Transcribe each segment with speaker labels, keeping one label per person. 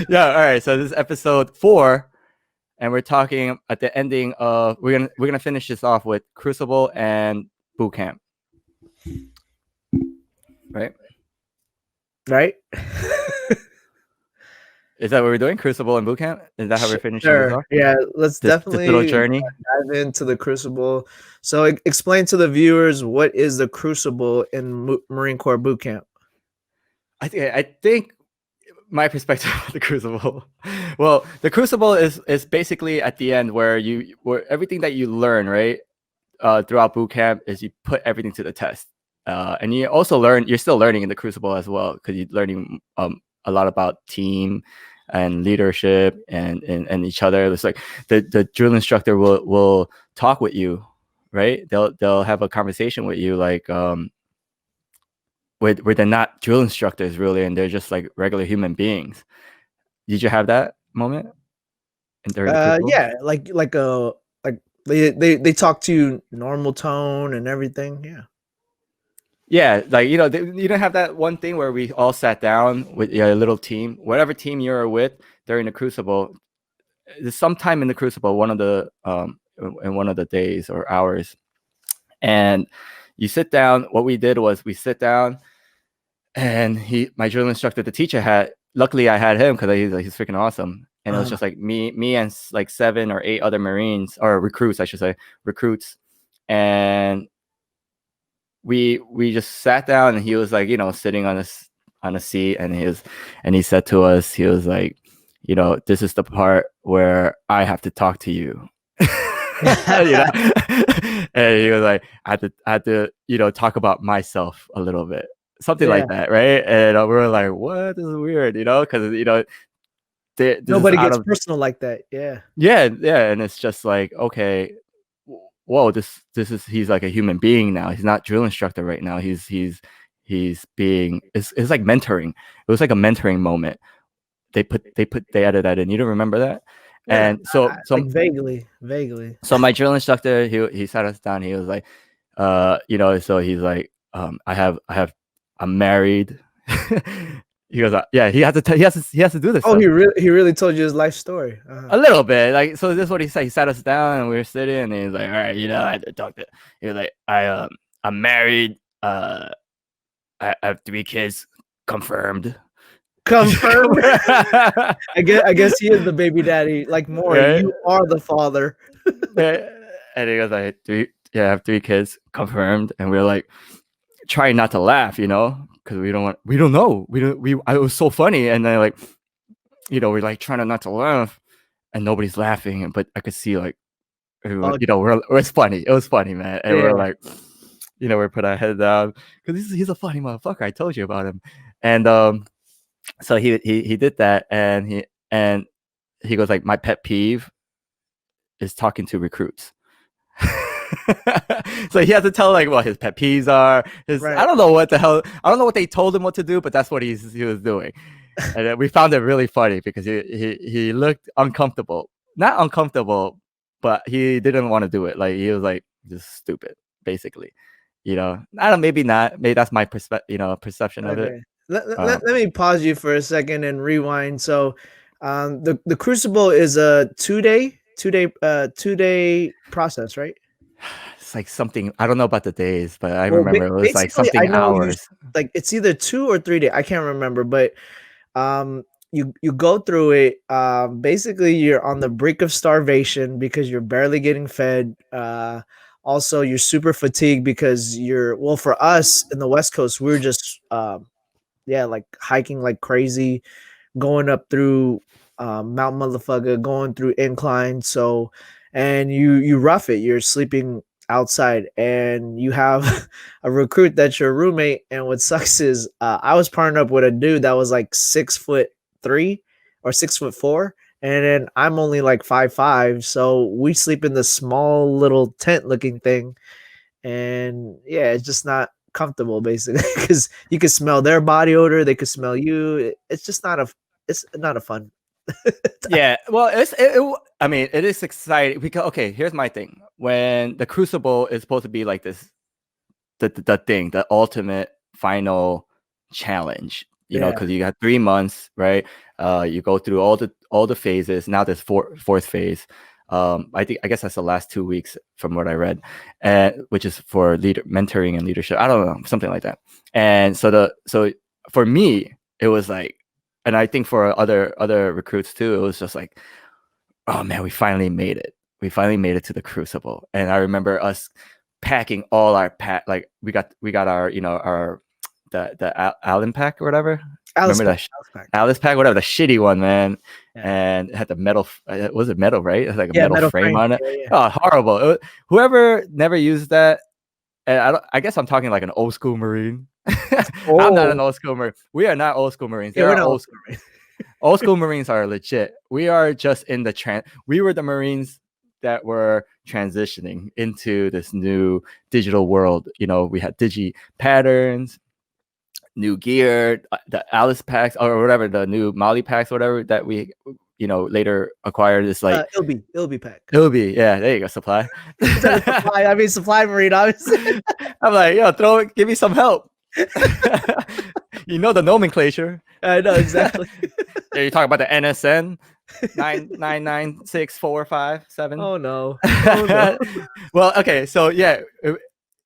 Speaker 1: Yeah. All right. So this is episode 4, and we're talking at the ending of we're gonna finish this off with Crucible and Boot Camp, right?
Speaker 2: Right?
Speaker 1: Is that what we're doing? Crucible and Boot Camp? Is that how we're finishing this
Speaker 2: Sure.
Speaker 1: off?
Speaker 2: Yeah, let's
Speaker 1: This little
Speaker 2: definitely
Speaker 1: journey.
Speaker 2: dive into the Crucible. So, explain to the viewers what is the Crucible in Marine Corps boot camp.
Speaker 1: I think my perspective of the Crucible. Well, the Crucible is basically at the end where everything that you learn, right, throughout boot camp is you put everything to the test, and you also learn. You're still learning in the Crucible as well because you're learning a lot about team and leadership and each other. It's like the drill instructor will talk with you, right? They'll have a conversation with you, like where they're not drill instructors really, and they're just like regular human beings. Did you have that moment during the Crucible?
Speaker 2: Yeah, like they talk to you normal tone and everything. Yeah.
Speaker 1: Yeah, like you don't have that one thing where we all sat down with a little team, whatever team you're with during the Crucible. There's sometime in the Crucible, one of the in one of the days or hours, and you sit down. What we did was we sit down, and my drill instructor, the teacher had. Luckily, I had him because he's freaking awesome. And it was just like me and like 7 or 8 other Marines, or recruits, I should say, and we just sat down, and he was like, sitting on a seat, and he said to us, he was like, this is the part where I have to talk to you. And he was like, I had to talk about myself a little bit, something like that, right? And we were like, what? This is weird, because
Speaker 2: Nobody gets personal like that.
Speaker 1: Yeah, and it's just like, okay, whoa, this is, he's like a human being now. He's not drill instructor right now. He's being, it's like mentoring. It was like a mentoring moment. They added that in. You don't remember that?
Speaker 2: Yeah,
Speaker 1: And so
Speaker 2: like vaguely.
Speaker 1: So my drill instructor, he sat us down. He was like, so he's like, I'm married. He goes, yeah, he has to do this.
Speaker 2: Oh,
Speaker 1: stuff.
Speaker 2: he really told you his life story.
Speaker 1: A little bit, like, so this is what he said. He sat us down, and we were sitting, and he's like, all right, I had to talk to. He was like, I'm married. I have 3 kids confirmed.
Speaker 2: I guess he is the baby daddy. Like Maury, right? You are the father.
Speaker 1: And he goes like, I have 3 kids confirmed, and we're like trying not to laugh, because we don't know. It was so funny, and then like, we're like trying not to laugh, and nobody's laughing, but I could see like everyone, it's funny. It was funny, man, and we're like, we put our head down because he's a funny motherfucker. I told you about him, and so he did that, and he goes like, my pet peeve is talking to recruits. So he has to tell like what his pet peeves are. Right. I don't know what the hell. I don't know what they told him what to do, but that's what he was doing. And we found it really funny because he looked uncomfortable. Not uncomfortable, but he didn't want to do it. Like, he was like, just stupid, basically. I don't. Maybe not. Maybe that's my perception of it.
Speaker 2: Let me pause you for a second and rewind. So, the Crucible is a 2-day process, right?
Speaker 1: It's like something, I don't know about the days, but I remember it was like something hours.
Speaker 2: Like it's either 2 or 3 days. I can't remember, but you go through it. Basically, you're on the brink of starvation because you're barely getting fed. Also, you're super fatigued because for us in the West Coast, we're just like hiking like crazy, going up through Mount Motherfucker, going through incline. So, and you rough it. You're sleeping outside, and you have a recruit that's your roommate. And what sucks is I was partnered up with a dude that was like 6'3" or 6'4", and then I'm only like 5'5", so we sleep in this small little tent looking thing, and yeah, it's just not comfortable basically because you can smell their body odor, they could smell you. It's just not a fun.
Speaker 1: Yeah, well, I mean, it is exciting because, okay, here's my thing. When the Crucible is supposed to be like this, the thing, the ultimate final challenge, you know, because you got 3 months, right? You go through all the phases. Now there's fourth phase. I guess that's the last 2 weeks from what I read, and which is for mentoring and leadership. I don't know, something like that. And so for me, it was like, and I think for other recruits too, it was just like, oh man, we finally made it. We finally made it to the Crucible. And I remember us packing all our like we got our, you know, our the Allen pack or whatever.
Speaker 2: Alice
Speaker 1: Remember
Speaker 2: pack,
Speaker 1: that
Speaker 2: Alice pack.
Speaker 1: Alice pack, whatever, the shitty one, man.
Speaker 2: Yeah.
Speaker 1: And it had the metal. Was it metal, right? It had like a
Speaker 2: Yeah,
Speaker 1: metal
Speaker 2: metal
Speaker 1: frame
Speaker 2: frame.
Speaker 1: on it.
Speaker 2: Yeah, yeah.
Speaker 1: Oh, horrible! Whoever never used that, and I guess I'm talking like an old school Marine. I'm not an
Speaker 2: Oh,
Speaker 1: old school Marine. We are not old school Marines.
Speaker 2: yeah,
Speaker 1: There
Speaker 2: we're
Speaker 1: are
Speaker 2: not Alice pack.
Speaker 1: old school Marines are legit. We are just in the we were the Marines that were transitioning into this new digital world. You know, we had digi patterns, new gear, the Alice packs or whatever, the new Molly packs, whatever that we, you know, later acquired. Is like
Speaker 2: It'll be pack.
Speaker 1: it'll be, yeah, there you go, supply.
Speaker 2: You said it's supply. I mean, supply marine, obviously.
Speaker 1: I'm like, yo, throw it, give me some help. You know the nomenclature.
Speaker 2: I know exactly.
Speaker 1: Yeah, you talk about the NSN 9996457.
Speaker 2: Oh no. Oh no.
Speaker 1: Well, okay, so yeah,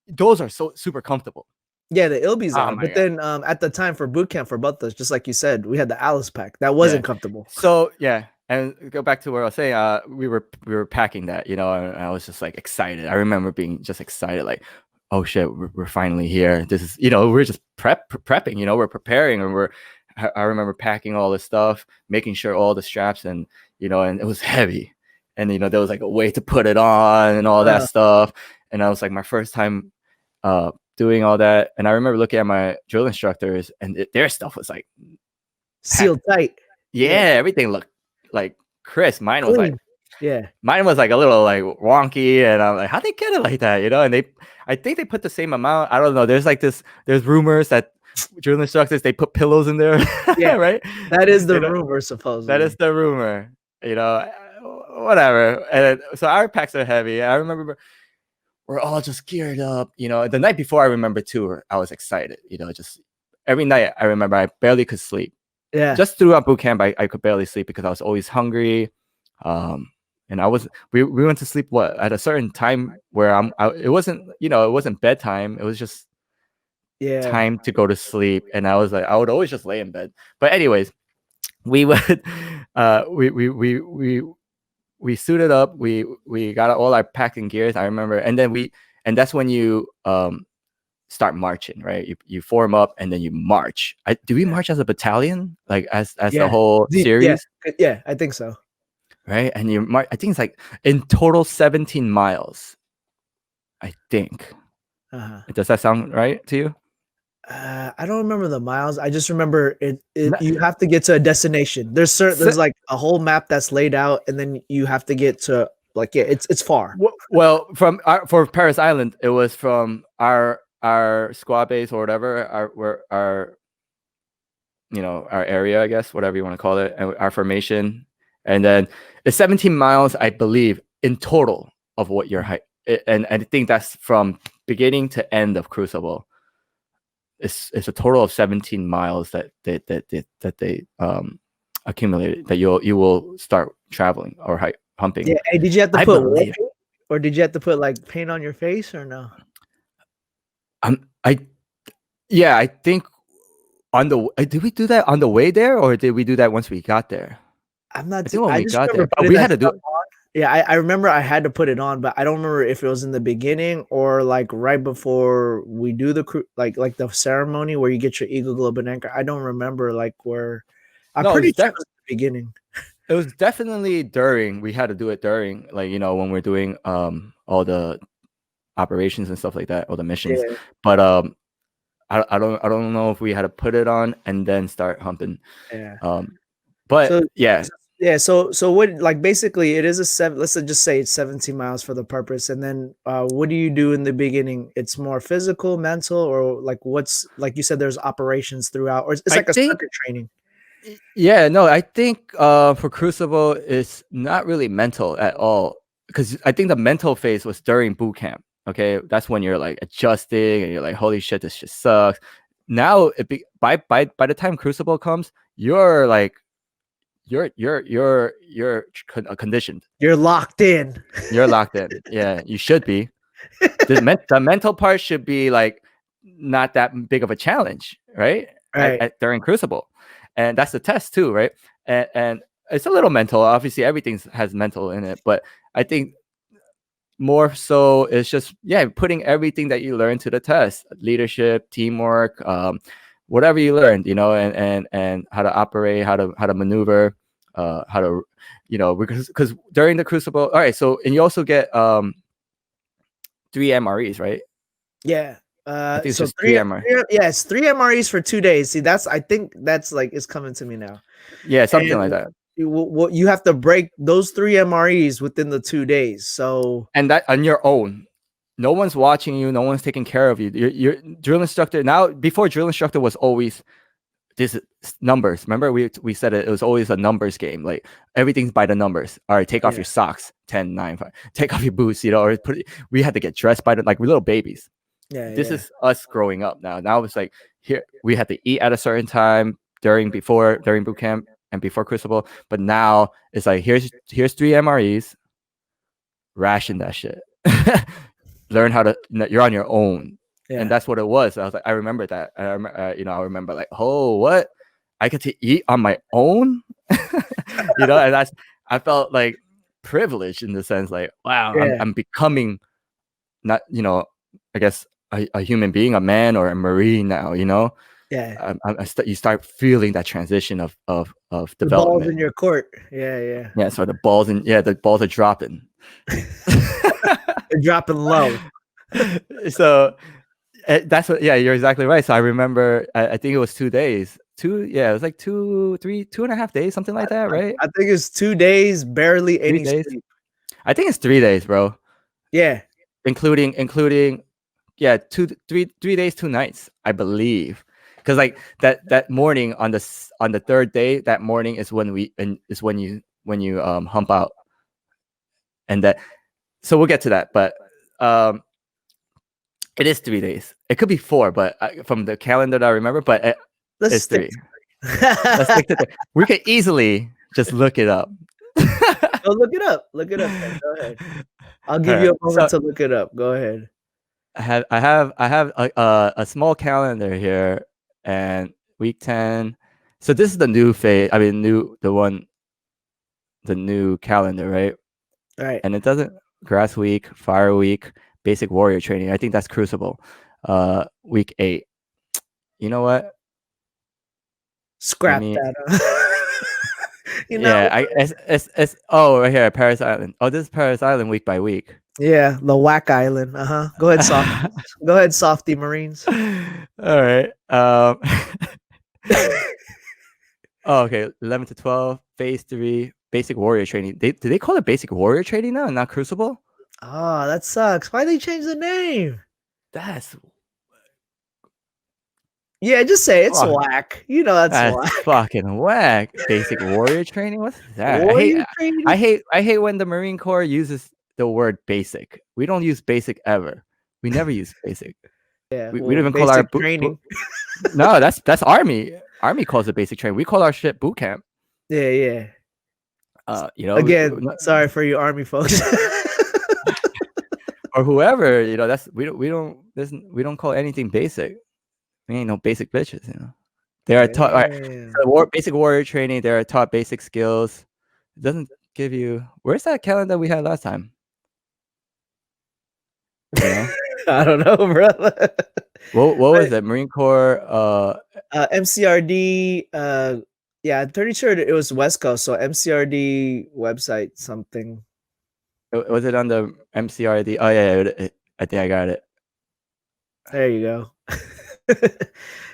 Speaker 1: those are so super comfortable.
Speaker 2: Yeah, the Ilbies
Speaker 1: Oh
Speaker 2: are,
Speaker 1: my
Speaker 2: but
Speaker 1: god.
Speaker 2: then at the time for boot camp for both those, just like you said, we had the Alice pack that wasn't
Speaker 1: Yeah.
Speaker 2: comfortable.
Speaker 1: So yeah, and go back to where I was saying, we were packing that, you know, and I was just like excited. I remember being just excited, like, oh shit, we're finally here. This is, you know, we're just prepping, you know, we're preparing, and I remember packing all this stuff, making sure all the straps, and you know, and it was heavy, and you know, there was like a way to put it on and all that stuff, and I was like my first time doing all that, and I remember looking at my drill instructors, and their stuff was like
Speaker 2: Sealed tight.
Speaker 1: yeah, everything looked like crisp. Mine was like,
Speaker 2: Clean. Yeah.
Speaker 1: mine was like a little like wonky, and I'm like, how they get it like that, you know? And I think they put the same amount. I don't know. There's rumors that drill instructors, they put pillows in there,
Speaker 2: Yeah.
Speaker 1: right?
Speaker 2: That is the
Speaker 1: You know,
Speaker 2: rumor, supposedly.
Speaker 1: that is the rumor, you know. Whatever. And so our packs are heavy. I remember we're all just geared up, you know. The night before, I remember too, I was excited, you know. Just every night, I remember I barely could sleep.
Speaker 2: Yeah.
Speaker 1: Just throughout boot camp, I could barely sleep because I was always hungry. And we went to sleep at a certain time where it wasn't, you know, it wasn't bedtime. It was just time to go to sleep. And I was like, I would always just lay in bed. But anyways, we would, we suited up. We got all our packing gears. I remember, and that's when you start marching, right? You form up and then you march. Do we march as a battalion, like as the whole series?
Speaker 2: Yeah, I think so.
Speaker 1: Right, and you march. I think it's like in total 17 miles. I think. Does that sound right to you?
Speaker 2: I don't remember the miles. I just remember it. You have to get to a destination. There's like a whole map that's laid out, and then you have to get to like, yeah, it's far.
Speaker 1: Well, for Paris Island, it was from our squad base or whatever, our you know, our area, I guess, whatever you want to call it, and our formation, and then it's 17 miles, I believe, in total of what your height. And I think that's from beginning to end of Crucible. It's a total of 17 miles that they accumulated, that you will start traveling or humping.
Speaker 2: Yeah. Hey, did you have to put paint, or did you have to put like paint on your face or no?
Speaker 1: I think did we do that on the way there, or did we do that once we got there?
Speaker 2: I'm not.
Speaker 1: I think when we got there,
Speaker 2: but
Speaker 1: we had to do it.
Speaker 2: Yeah, I remember I had to put it on, but I don't remember if it was in the beginning or like right before we do the like the ceremony where you get your Eagle Globe and Anchor. I don't remember like where. I'm pretty sure it was the beginning.
Speaker 1: It was definitely during. We had to do it during, like, you know, when we're doing all the operations and stuff like that, all the missions. Yeah. But I don't know if we had to put it on and then start humping.
Speaker 2: Yeah.
Speaker 1: But so, yeah.
Speaker 2: Yeah, so what, like, basically it is let's just say it's 17 miles for the purpose, and then what do you do in the beginning? It's more physical, mental, or like what's, like you said, there's operations throughout, or it's like a circuit training.
Speaker 1: Yeah, no, I think for Crucible it's not really mental at all, because I think the mental phase was during boot camp. Okay, that's when you're like adjusting and you're like, holy shit, this shit sucks. now by the time Crucible comes, you're like you're conditioned.
Speaker 2: You're locked in.
Speaker 1: You're locked in. Yeah, you should be. The mental part should be like not that big of a challenge, right?
Speaker 2: Right.
Speaker 1: During Crucible, and that's the test too, right? And it's a little mental. Obviously, everything has mental in it, but I think more so it's just putting everything that you learn to the test: leadership, teamwork, whatever you learned, and how to operate, how to maneuver, how to, because during the Crucible, all right. So and you also get 3 MREs, right?
Speaker 2: Yeah.
Speaker 1: I think it's
Speaker 2: So
Speaker 1: just three MR.
Speaker 2: yeah, it's 3 MREs for 2 days. See, I think that's like it's coming to me now.
Speaker 1: Yeah, something like
Speaker 2: And
Speaker 1: that.
Speaker 2: you have to break those 3 MREs within the 2 days. So
Speaker 1: And that on your own. No one's watching you. No one's taking care of you. Your drill instructor now. Before, drill instructor was always this numbers. Remember, we said it was always a numbers game. Like everything's by the numbers. All right, take off
Speaker 2: yeah,
Speaker 1: your socks. 10, 9, 5. Take off your boots. Or we had to get dressed by the, like we're little babies.
Speaker 2: yeah,
Speaker 1: This
Speaker 2: yeah,
Speaker 1: is us growing up now. Now it's like here we had to eat at a certain time during boot camp and before Crucible. But now it's like here's 3 MREs. Ration that shit. Learn how to. You're on your own, and
Speaker 2: yeah.
Speaker 1: that's what it was. I was like, I remember that. I remember like, oh, what? I get to eat on my own, and I felt like privileged in the sense like, wow, I'm
Speaker 2: Yeah,
Speaker 1: I'm becoming not, I guess a human being, a man or a marine now.
Speaker 2: yeah.
Speaker 1: You start feeling that transition of
Speaker 2: The ball's in
Speaker 1: development.
Speaker 2: your court. Yeah, yeah.
Speaker 1: Yeah, so the balls are dropping.
Speaker 2: They're dropping low.
Speaker 1: So that's what. Yeah, you're exactly right. So I remember. I think it was 2 days. Yeah, it was like 2.5 days, something like that, right?
Speaker 2: I think it's 2 days, barely
Speaker 1: Three
Speaker 2: any
Speaker 1: days.
Speaker 2: sleep.
Speaker 1: I think it's 3 days, bro.
Speaker 2: Yeah.
Speaker 1: Including yeah, 3 days, 2 nights, I believe. Because like that morning on the third day, that morning is when you hump out, and that. So we'll get to that, but it is 3 days. It could be four, but from the calendar that I remember, but
Speaker 2: Let's
Speaker 1: it's
Speaker 2: stick
Speaker 1: three.
Speaker 2: to
Speaker 1: Let's stick to three. We could easily just look it up.
Speaker 2: Go look it up. Look it up then. Go ahead. I'll
Speaker 1: All
Speaker 2: give you
Speaker 1: right.
Speaker 2: a moment
Speaker 1: So
Speaker 2: to look it up. Go ahead.
Speaker 1: I have a small calendar here, and week 10. So this is the new phase. I mean, the new calendar, right?
Speaker 2: All right.
Speaker 1: And it doesn't grass week, fire week, basic warrior training. I think that's Crucible. Week 8. You know what? Let
Speaker 2: Scrap
Speaker 1: me.
Speaker 2: that. You know,
Speaker 1: Yeah, it's oh right here, Paris Island. Oh, this is Paris Island week by week.
Speaker 2: yeah, the Whack Island. Go ahead, softy. Go ahead, softy Marines.
Speaker 1: All right. Oh, okay. 11 to 12, phase 3, basic warrior training. Do they call it basic warrior training now and not Crucible?
Speaker 2: Oh, that sucks. Why they change the name?
Speaker 1: That's
Speaker 2: Yeah, just say it's
Speaker 1: fuck.
Speaker 2: whack. You know that's
Speaker 1: That's
Speaker 2: whack.
Speaker 1: fucking whack. Basic warrior training. What's that?
Speaker 2: Warrior training?
Speaker 1: I hate when the Marine Corps uses the word basic. We don't use basic ever. We never use basic.
Speaker 2: Yeah,
Speaker 1: We
Speaker 2: well,
Speaker 1: don't even call our
Speaker 2: basic training.
Speaker 1: no. That's Army. Army calls it basic training. We call our shit boot camp.
Speaker 2: Yeah, yeah. Again,
Speaker 1: Uh,
Speaker 2: sorry for you army folks.
Speaker 1: or whoever, that's we don't call anything basic. We ain't no basic bitches. They are taught, all right,
Speaker 2: Damn.
Speaker 1: so basic warrior training, they are taught basic skills. It doesn't give you, where's that calendar we had last time? You know?
Speaker 2: I don't know, brother.
Speaker 1: What was it? Marine Corps,
Speaker 2: MCRD, yeah, I'm pretty sure it was West Coast, so MCRD website something.
Speaker 1: was it on the MCRD? Oh yeah, I think I got it.
Speaker 2: There you go.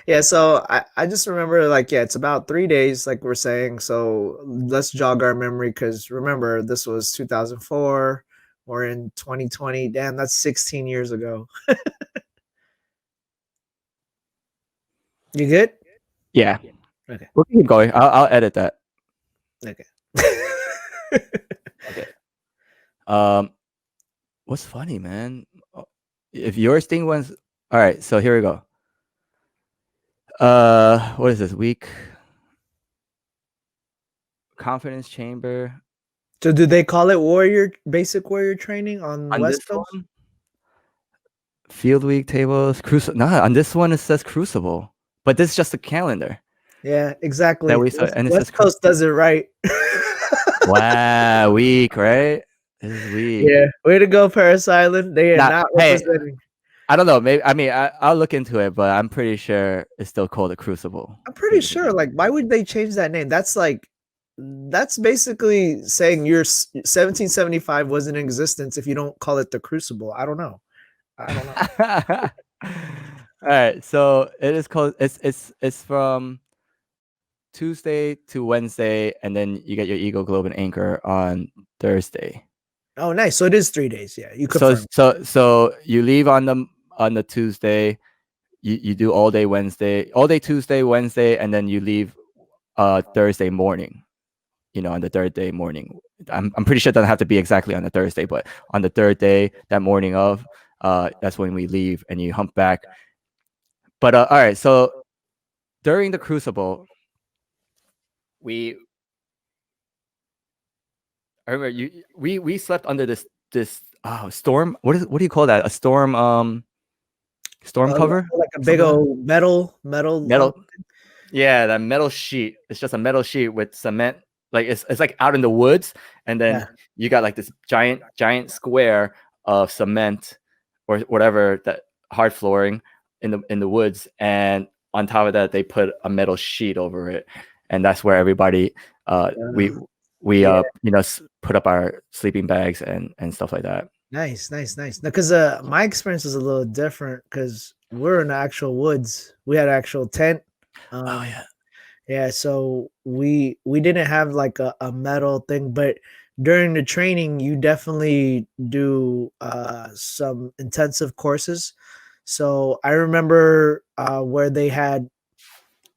Speaker 2: Yeah, so I just remember like, yeah, it's about 3 days, like we're saying. So let's jog our memory because remember, this was 2004. We're in 2020. Damn, that's 16 years ago. You good?
Speaker 1: Yeah.
Speaker 2: Okay.
Speaker 1: We'll keep going. I'll edit that.
Speaker 2: Okay.
Speaker 1: Okay. What's funny, man? If yours thing was all right, so here we go. What is this week? Confidence chamber.
Speaker 2: So do they call it basic warrior training on
Speaker 1: On this
Speaker 2: West Coast?
Speaker 1: one, field week tables, crucible. No, on this one it says crucible, but this is just a calendar
Speaker 2: Yeah,
Speaker 1: that
Speaker 2: exactly.
Speaker 1: we saw, and it says
Speaker 2: West Coast does it right.
Speaker 1: wow, week, right? This is week.
Speaker 2: Yeah, way to go, Paris Island. They are
Speaker 1: Now,
Speaker 2: not
Speaker 1: hey,
Speaker 2: representing.
Speaker 1: I don't know. Maybe I mean I'll look into it, but I'm pretty sure it's still called a crucible
Speaker 2: I'm pretty
Speaker 1: to
Speaker 2: sure.
Speaker 1: begin with.
Speaker 2: Like, why would they change that name? That's basically saying your 1775 was in existence if you don't call it the Crucible. I don't know. I don't know.
Speaker 1: All right, so it is called. It's from Tuesday to Wednesday, and then you get your Eagle Globe and Anchor on Thursday.
Speaker 2: Oh, nice. So it is 3 days. Yeah, you
Speaker 1: So
Speaker 2: confirm.
Speaker 1: so you leave on the Tuesday. You do all day Tuesday, Wednesday, and then you leave Thursday morning. You know, on the third day morning. I'm pretty sure it doesn't have to be exactly on the Thursday, but on the third day, that morning of, that's when we leave and you hump back. But all right, so during the Crucible, we I remember we slept under this storm. What do you call that? A storm cover?
Speaker 2: Like a big
Speaker 1: Something like that?
Speaker 2: old metal.
Speaker 1: Metal. Yeah, that metal sheet. It's just a metal sheet with cement. Like it's like out in the woods, and then
Speaker 2: Yeah.
Speaker 1: you got like this giant square of cement or whatever, that hard flooring in the woods, and on top of that they put a metal sheet over it, and that's where everybody we
Speaker 2: Yeah.
Speaker 1: put up our sleeping bags and stuff like that.
Speaker 2: Nice, nice, nice. Because my experience was a little different because we're in the actual woods. We had an actual tent.
Speaker 1: Oh
Speaker 2: Um,
Speaker 1: yeah.
Speaker 2: yeah, so we didn't have like a metal thing, but during the training, you definitely do some intensive courses. So I remember where they had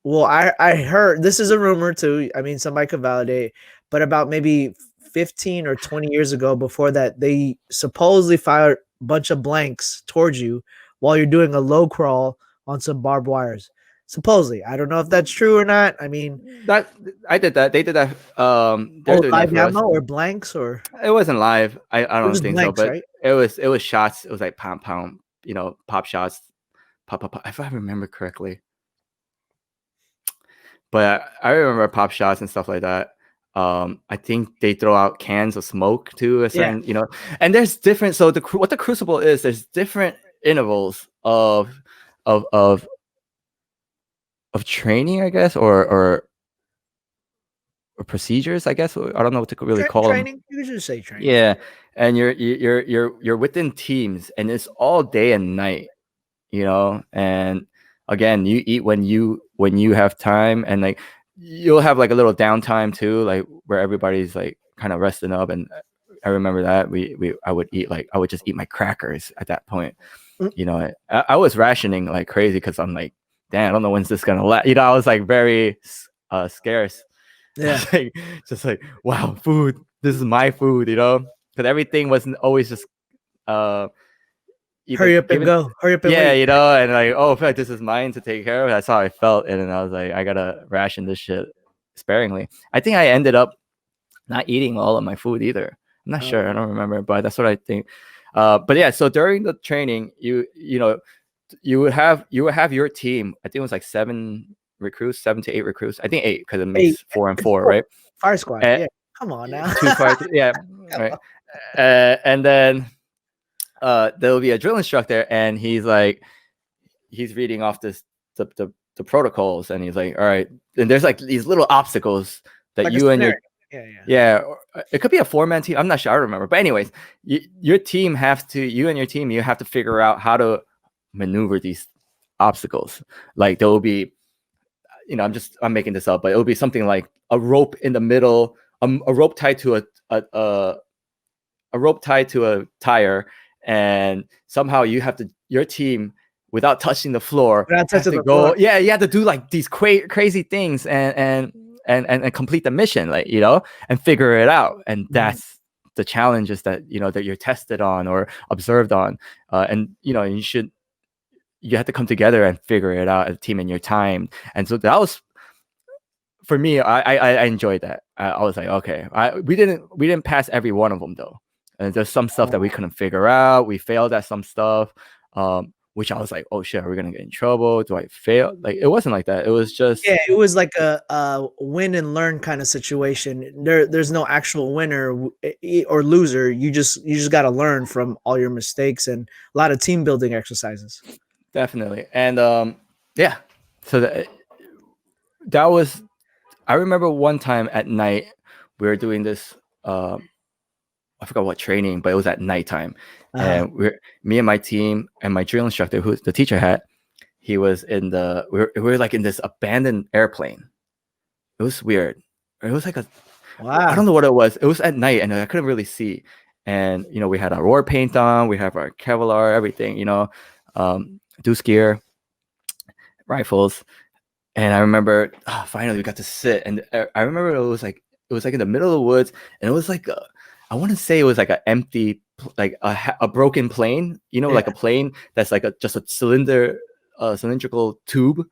Speaker 2: well, I heard this is a rumor too. I mean, somebody could validate, but about maybe 15 or 20 years ago, before that, they supposedly fired a bunch of blanks towards you while you're doing a low crawl on some barbed wires. Supposedly, I don't know if that's true or not. I mean,
Speaker 1: That I did that. They did that. They're
Speaker 2: oh,
Speaker 1: doing that
Speaker 2: live
Speaker 1: for us.
Speaker 2: ammo or blanks or
Speaker 1: It wasn't live. I
Speaker 2: it
Speaker 1: don't
Speaker 2: was
Speaker 1: think so,
Speaker 2: blanks,
Speaker 1: but
Speaker 2: right?
Speaker 1: it was shots. It was like pound pound, pop shots, pop. If I remember correctly, but I remember pop shots and stuff like that. I think they throw out cans of smoke to a
Speaker 2: Yeah.
Speaker 1: certain, and there's different. So what the Crucible is, there's different intervals of of of training, I guess, or procedures, I guess. I don't know what to really call them.
Speaker 2: Training. You could just say training.
Speaker 1: Yeah, and you're within teams, and it's all day and night, And again, you eat when you have time, and like you'll have like a little downtime too, like where everybody's like kind of resting up. And I remember that I would just eat my crackers at that point.
Speaker 2: Mm,
Speaker 1: I was rationing like crazy because I'm like, damn, I don't know when's this gonna last. I was like very scarce.
Speaker 2: yeah.
Speaker 1: Just like, wow, food. This is my food, because everything wasn't always just uh either
Speaker 2: Hurry up and
Speaker 1: given.
Speaker 2: go. Hurry up and
Speaker 1: Yeah,
Speaker 2: wait.
Speaker 1: and like, oh, I feel like this is mine to take care of. That's how I felt, and then I was like, I gotta ration this shit sparingly. I think I ended up not eating all of my food either. I'm not sure. I don't remember, but that's what I think. But yeah, so during the training, you would have your team. I think it was like 7 to 8 recruits. I think 8 because it
Speaker 2: Hey,
Speaker 1: makes 4 and 4, right?
Speaker 2: Fire squad.
Speaker 1: And
Speaker 2: Yeah. Come on now.
Speaker 1: 2 fire, yeah,
Speaker 2: Come
Speaker 1: right.
Speaker 2: on.
Speaker 1: And then there'll be a drill instructor, and he's reading off the protocols, and he's like, all right, and there's like these little obstacles that
Speaker 2: Like a
Speaker 1: you and your
Speaker 2: scenario. Yeah, yeah.
Speaker 1: yeah, it could be a 4-man team. I'm not sure. I don't remember. But anyways, you and your team, you have to figure out how to maneuver these obstacles. Like there will be, I'm making this up, but it'll be something like a rope in the middle, a rope tied to a rope tied to a tire, and somehow your team, without touching the floor,
Speaker 2: Without
Speaker 1: has
Speaker 2: touching
Speaker 1: to
Speaker 2: the floor.
Speaker 1: go. Yeah, you have to do like these crazy things and complete the mission, like and figure it out. And that's the challenges that that you're tested on or observed on, and you should you had to come together and figure it out as a team in your time. And so that was for me. I enjoyed that. I was like, okay, we didn't pass every one of them though, and there's some stuff that we couldn't figure out. We failed at some stuff, which I was like, oh shit, are we gonna get in trouble? Do I fail? Like it wasn't like that. It was just
Speaker 2: Yeah, it was like a win and learn kind of situation. There's no actual winner or loser. You just got to learn from all your mistakes and a lot of team building exercises.
Speaker 1: definitely. And yeah, so that was. I remember one time at night we were doing this. I forgot what training, but it was at nighttime, and me and my team and my drill instructor, who the teacher had, he was in the we were like in this abandoned airplane. It was weird. It was like I don't know what it was. It was at night, and I couldn't really see. And we had our war paint on, we have our Kevlar, everything. Deuce gear, rifles, and I remember finally we got to sit, and I remember it was like in the middle of the woods, and it was like I want to say it was like an empty, like a broken plane, like a plane that's like just a cylindrical tube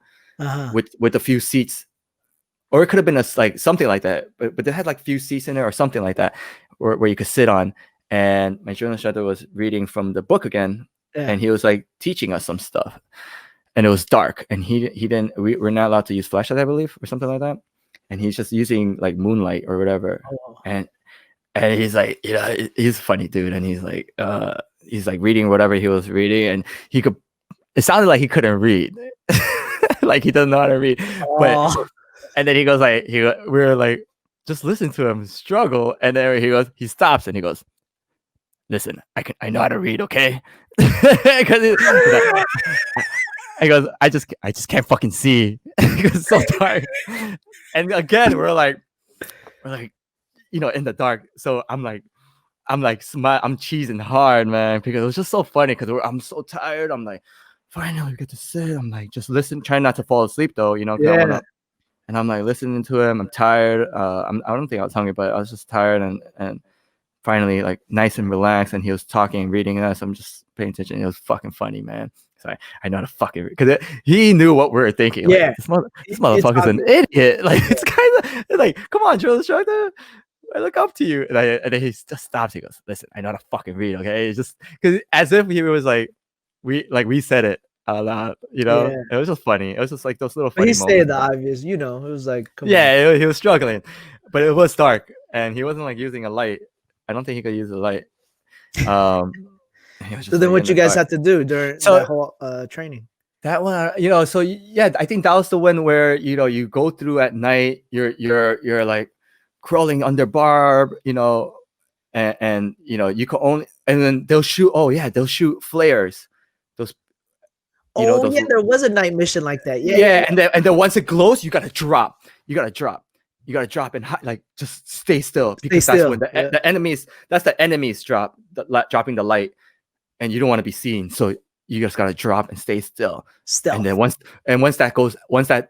Speaker 1: with a few seats, or it could have been like something like that, but they had like few seats in there or something like that, where you could sit on. And my drill instructor was reading from the book again, and he was like teaching us some stuff, and it was dark, and he didn't. We're not allowed to use flashlight, I believe, or something like that, and he's just using like moonlight or whatever, and he's like, he's a funny dude, and he's like reading whatever he was reading, and it sounded like he couldn't read, like he doesn't know how to read, but and then he goes like, we were like, just listen to him struggle, and then he stops and he goes, listen, I know how to read, okay? Because he goes, I just can't fucking see. It's so dark. And again, we're like, in the dark. So I'm cheesing hard, man, because it was just so funny. Because I'm so tired. I'm like, finally we get to sit. I'm like, just listen, trying not to fall asleep though, and I'm like listening to him. I'm tired. I don't think I was hungry, but I was just tired, and finally like nice and relaxed, and he was talking, reading us. I'm just paying attention. It was fucking funny, man. So I know how to fucking because he knew what we were thinking.
Speaker 2: Yeah,
Speaker 1: like, this motherfucker's an idiot. Like it's kind of like, come on, drill instructor, I look up to you. And then he just stops. He goes, listen, I know how to fucking read, okay? It's just because as if he was like we said it out loud,
Speaker 2: Yeah.
Speaker 1: It was just funny. It was just like those little
Speaker 2: But
Speaker 1: funny
Speaker 2: he
Speaker 1: moments.
Speaker 2: said the obvious, it was like, come on.
Speaker 1: He was struggling, but it was dark, and he wasn't like using a light. I don't think he could use a light.
Speaker 2: So then what you guys had to do during that whole training?
Speaker 1: That one, so yeah, I think that was the one where you go through at night. You're like crawling under barb, and you can only, and then they'll shoot. Oh yeah, they'll shoot flares. Those,
Speaker 2: there was a night mission like that.
Speaker 1: Yeah. And then once it glows, you gotta drop. You gotta drop and like just stay still, because that's when the enemies. That's the enemies dropping the light, and you don't want to be seen. So you just gotta drop and stay still. And then once that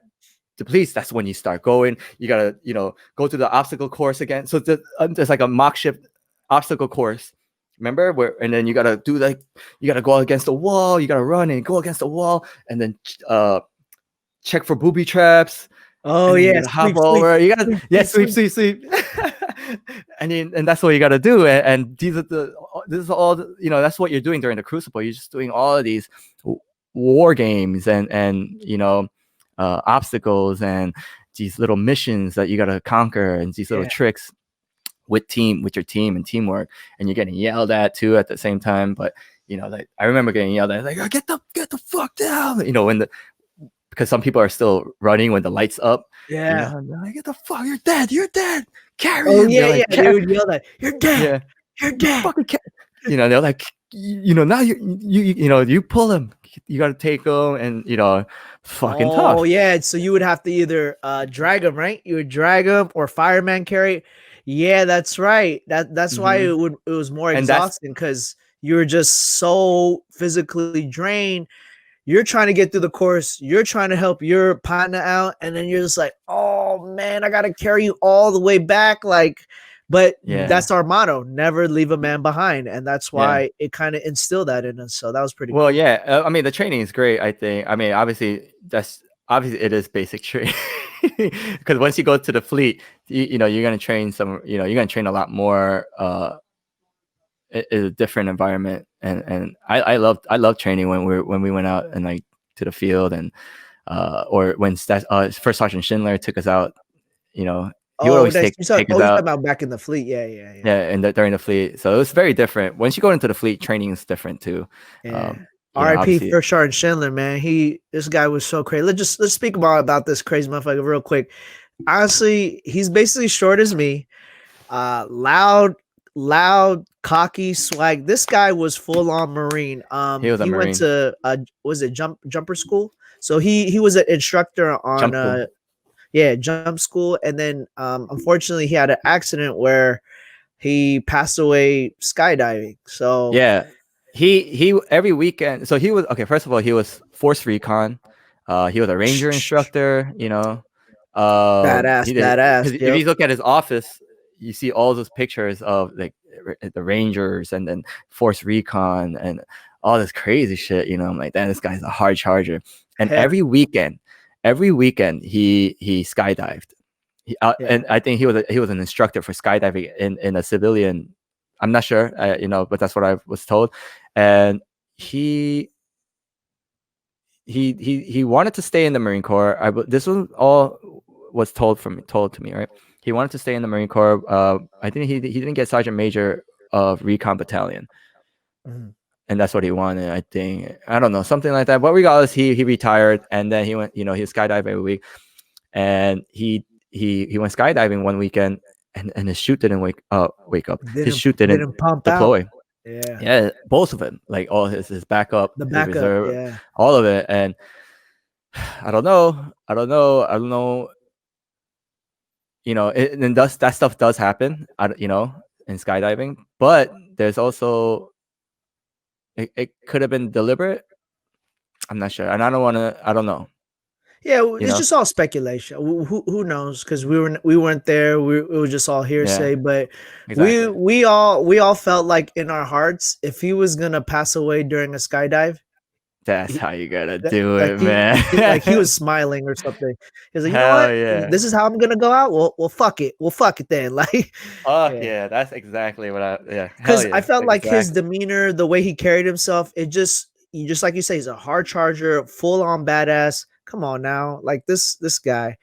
Speaker 1: depletes, that's when you start going. You gotta go to the obstacle course again. So there's like a makeshift obstacle course. Remember and then you gotta go against the wall. You gotta run and go against the wall, and then check for booby traps.
Speaker 2: Oh yeah,
Speaker 1: hop over. You gotta sweep. and that's what you gotta do. And this is all that's what you're doing during the Crucible. You're just doing all of these war games and obstacles and these little missions that you gotta conquer, and these little tricks with your team and teamwork, and you're getting yelled at too at the same time. But like I remember getting yelled at, like, oh, get the fuck down, because some people are still running when the light's up. Like, get the fuck, you're dead, carry him.
Speaker 2: They would yell that, you're dead, you're dead.
Speaker 1: They're like, now you pull him, you got to take him, and fucking tough.
Speaker 2: Oh yeah, so you would have to either drag him, right? You would drag him, or fireman carry. Yeah, that's right. That's why it was more exhausting, because you were just so physically drained. You're trying to get through the course. You're trying to help your partner out, and then you're just like, oh man, I gotta carry you all the way back. Like, But
Speaker 1: Yeah.
Speaker 2: that's our motto: never leave a man behind, and that's
Speaker 1: Yeah.
Speaker 2: why it kind of instilled that in us. So that was pretty
Speaker 1: Well,
Speaker 2: cool.
Speaker 1: yeah. I mean, the training is great. I think. I mean, obviously it is basic training because once you go to the fleet, you're gonna train you're gonna train a lot more. In a different environment, and I love training when we went out and like to the field and or when First Sergeant Schindler took us out. You know, he would
Speaker 2: Oh,
Speaker 1: always
Speaker 2: that's
Speaker 1: take take us
Speaker 2: you talking
Speaker 1: out.
Speaker 2: about back in the fleet? Yeah, yeah, yeah,
Speaker 1: Yeah, and during the fleet, so it was very different. Once you go into the fleet, training is different too.
Speaker 2: yeah. R.I.P.
Speaker 1: Obviously,
Speaker 2: First Sergeant Schindler, man. This guy was so crazy. Let's speak about this crazy motherfucker real quick. Honestly, he's basically short as me. Loud, loud, cocky, swag. This guy was full on Marine.
Speaker 1: he was a
Speaker 2: He went
Speaker 1: Marine.
Speaker 2: to was it jumper school? So he was an instructor on
Speaker 1: Jump school.
Speaker 2: yeah, jump school, and then unfortunately he had an accident where he passed away skydiving. So
Speaker 1: Yeah, he every weekend. So he was okay. First of all, he was force recon. He was a ranger instructor.
Speaker 2: badass,
Speaker 1: He did
Speaker 2: badass.
Speaker 1: because if
Speaker 2: Yep.
Speaker 1: you look at his office, you see all those pictures of like the Rangers and then force recon and all this crazy shit. I'm like, damn, this guy's a hard charger. And
Speaker 2: Hell
Speaker 1: every weekend he skydived.
Speaker 2: yeah.
Speaker 1: And I think he was an instructor for skydiving in a civilian. I'm not sure, but that's what I was told. And he he wanted to stay in the Marine Corps. This was all was told to me, right? He wanted to stay in the Marine Corps. I think he didn't get sergeant major of recon battalion,
Speaker 2: Mhm.
Speaker 1: and that's what he wanted. I think I don't know something like that. But regardless, he retired, and then he went. He skydived every week, and he went skydiving one weekend, and his chute didn't wake up. His chute didn't
Speaker 2: Didn't pump out.
Speaker 1: deploy.
Speaker 2: Yeah.
Speaker 1: Yeah, both of them, like all his backup,
Speaker 2: The
Speaker 1: his
Speaker 2: backup.
Speaker 1: reserve,
Speaker 2: Yeah.
Speaker 1: all of it. And I don't know. And that stuff does happen. In skydiving, but there's also it could have been deliberate. I'm not sure, and I don't want to. I don't know.
Speaker 2: Yeah,
Speaker 1: You
Speaker 2: it's
Speaker 1: know?
Speaker 2: just all speculation. Who knows? Because we weren't there. It was just all
Speaker 1: Yeah,
Speaker 2: hearsay. But
Speaker 1: exactly.
Speaker 2: we all felt like in our hearts, if he was gonna pass away during a skydive,
Speaker 1: That's
Speaker 2: he,
Speaker 1: how you gotta
Speaker 2: that,
Speaker 1: do
Speaker 2: like
Speaker 1: it, man.
Speaker 2: he was smiling or something. He's like, you know
Speaker 1: Hell
Speaker 2: what?
Speaker 1: yeah.
Speaker 2: This is how I'm gonna go out. Well, fuck it. Well, fuck it then. Like,
Speaker 1: Oh
Speaker 2: yeah.
Speaker 1: yeah, that's exactly what yeah. Hell
Speaker 2: Because I
Speaker 1: yeah,
Speaker 2: felt like his
Speaker 1: exactly.
Speaker 2: demeanor, the way he carried himself, you just like you say, he's a hard charger, full on badass. Come on now, like this guy.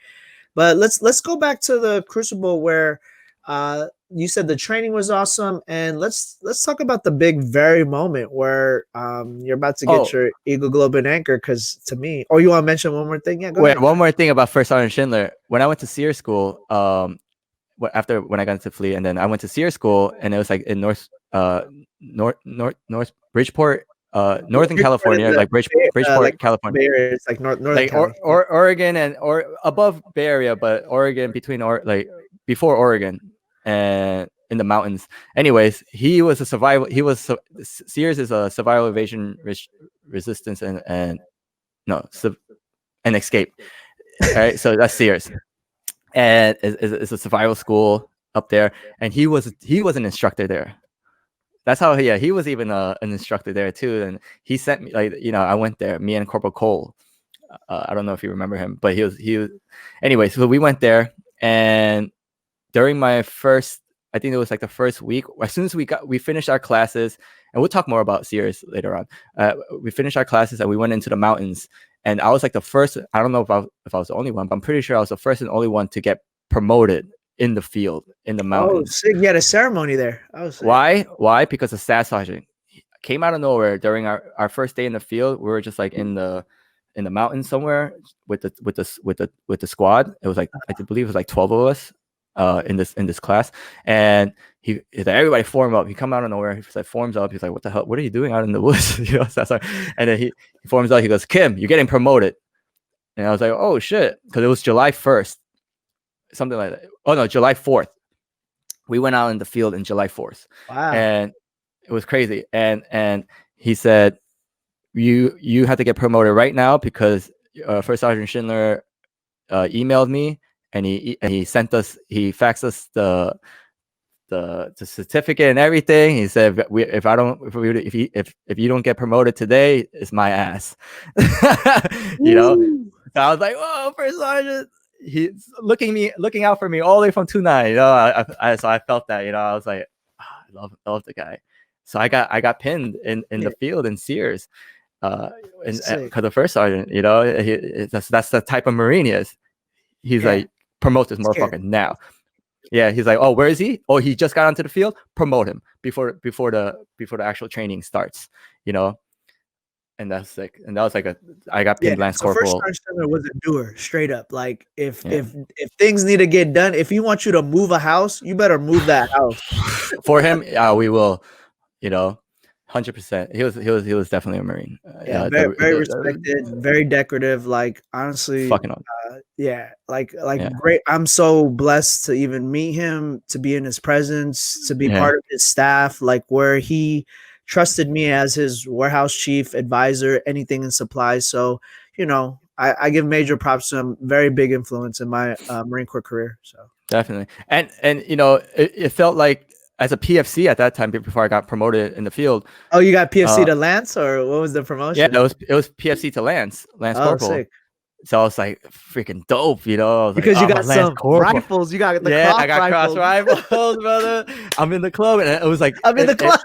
Speaker 2: But let's go back to the Crucible where you said the training was awesome, and let's talk about the big very moment where you're about to get
Speaker 1: Oh,
Speaker 2: your Eagle Globe and Anchor. Because to me, or you want to mention one more thing? Yeah, go
Speaker 1: wait,
Speaker 2: ahead.
Speaker 1: one more thing about First Sergeant Schindler. When I went to SEER school, after when I got into fleet, and then I went to SEER school, and it was like in North Bridgeport,
Speaker 2: Yeah,
Speaker 1: Northern
Speaker 2: Bridgeport in
Speaker 1: California,
Speaker 2: the
Speaker 1: like
Speaker 2: like
Speaker 1: Bridgeport, California,
Speaker 2: Bay Area, it's like Northern
Speaker 1: like
Speaker 2: Cali. Yeah.
Speaker 1: Oregon or above Bay Area, but Oregon like before Oregon and in the mountains. Anyways, he was a survival. Sears is a survival evasion resistance and no and escape. All right, so that's Sears, and it's a survival school up there, and he was an instructor there. That's how he was even an instructor there too, and he sent me like I went there, me and Corporal Cole. I don't know if you remember him, but he was. Anyway, so we went there, and during my first, I think it was like the first week. As soon as we finished our classes, and we'll talk more about Sears later on. We finished our classes and we went into the mountains, and I was like the first. I don't know if I was the only one, but I'm pretty sure I was the first and only one to get promoted in the field in the
Speaker 2: Oh,
Speaker 1: mountains.
Speaker 2: sick! You had a ceremony there. Oh, sick.
Speaker 1: Why? Why? Because the staff sergeant came out of nowhere during our first day in the field. We were just like in the mountains somewhere with the squad. It was like I believe it was like 12 of us in this class, and he's like, everybody form up. He come out of nowhere. He's like forms up. He's like, what the hell? What are you doing out in the woods? So that's like, and then he forms up. He goes, Kim, you're getting promoted. And I was like, oh shit, because it was July 1st, something like that. Oh no, July 4th. We went out in the field in July 4th,
Speaker 2: Wow.
Speaker 1: and it was crazy. And he said, you have to get promoted right now because First Sergeant Schindler emailed me, and he faxed us the certificate and everything. He said, if you don't get promoted today, it's my ass. You know.
Speaker 2: Woo.
Speaker 1: So I was like, whoa, first sergeant. He's looking out for me all the way from 2-9. You know, so I felt that. You know, I was like, I love the guy. So I got pinned in
Speaker 2: Yeah,
Speaker 1: the field in Sears,
Speaker 2: sick.
Speaker 1: because the first sergeant. You know, that's the type of Marine he is. He's
Speaker 2: Yeah,
Speaker 1: like, promote this
Speaker 2: scared.
Speaker 1: motherfucker now. Yeah, he's like, oh, where is he? Oh, he just got onto the field. Promote him before the actual training starts. You know, and that's sick. And that was like I got
Speaker 2: Yeah,
Speaker 1: pinned Lance
Speaker 2: so first
Speaker 1: Corporal.
Speaker 2: sergeant Summer was a doer, straight up. Like
Speaker 1: Yeah.
Speaker 2: if things need to get done, if he wants you to move a house, you better move that house.
Speaker 1: For him, we will. You know, 100%. He was definitely a Marine.
Speaker 2: Yeah, very respected, very decorative. Like honestly,
Speaker 1: Fucking on.
Speaker 2: yeah, like
Speaker 1: Yeah,
Speaker 2: great. I'm so blessed to even meet him, to be in his presence, to be
Speaker 1: yeah,
Speaker 2: part of his staff. Like where he trusted me as his warehouse chief advisor, anything in supplies. So I give major props to him. Very big influence in my Marine Corps career. So
Speaker 1: definitely. And you know, it felt like as a PFC at that time before I got promoted in the field.
Speaker 2: oh, you got PFC
Speaker 1: Uh,
Speaker 2: to Lance, or what was the
Speaker 1: yeah,
Speaker 2: promotion?
Speaker 1: it was PFC to Lance
Speaker 2: Oh,
Speaker 1: Corporal.
Speaker 2: sick.
Speaker 1: So I was like, freaking dope, you know. I was like,
Speaker 2: Because you
Speaker 1: oh, I'm a
Speaker 2: got
Speaker 1: Lance
Speaker 2: some
Speaker 1: Corporal.
Speaker 2: rifles. You got the
Speaker 1: Yeah,
Speaker 2: cross
Speaker 1: I got cross
Speaker 2: rifles.
Speaker 1: rifles, brother. I'm in the club, and it was like
Speaker 2: I'm in the club.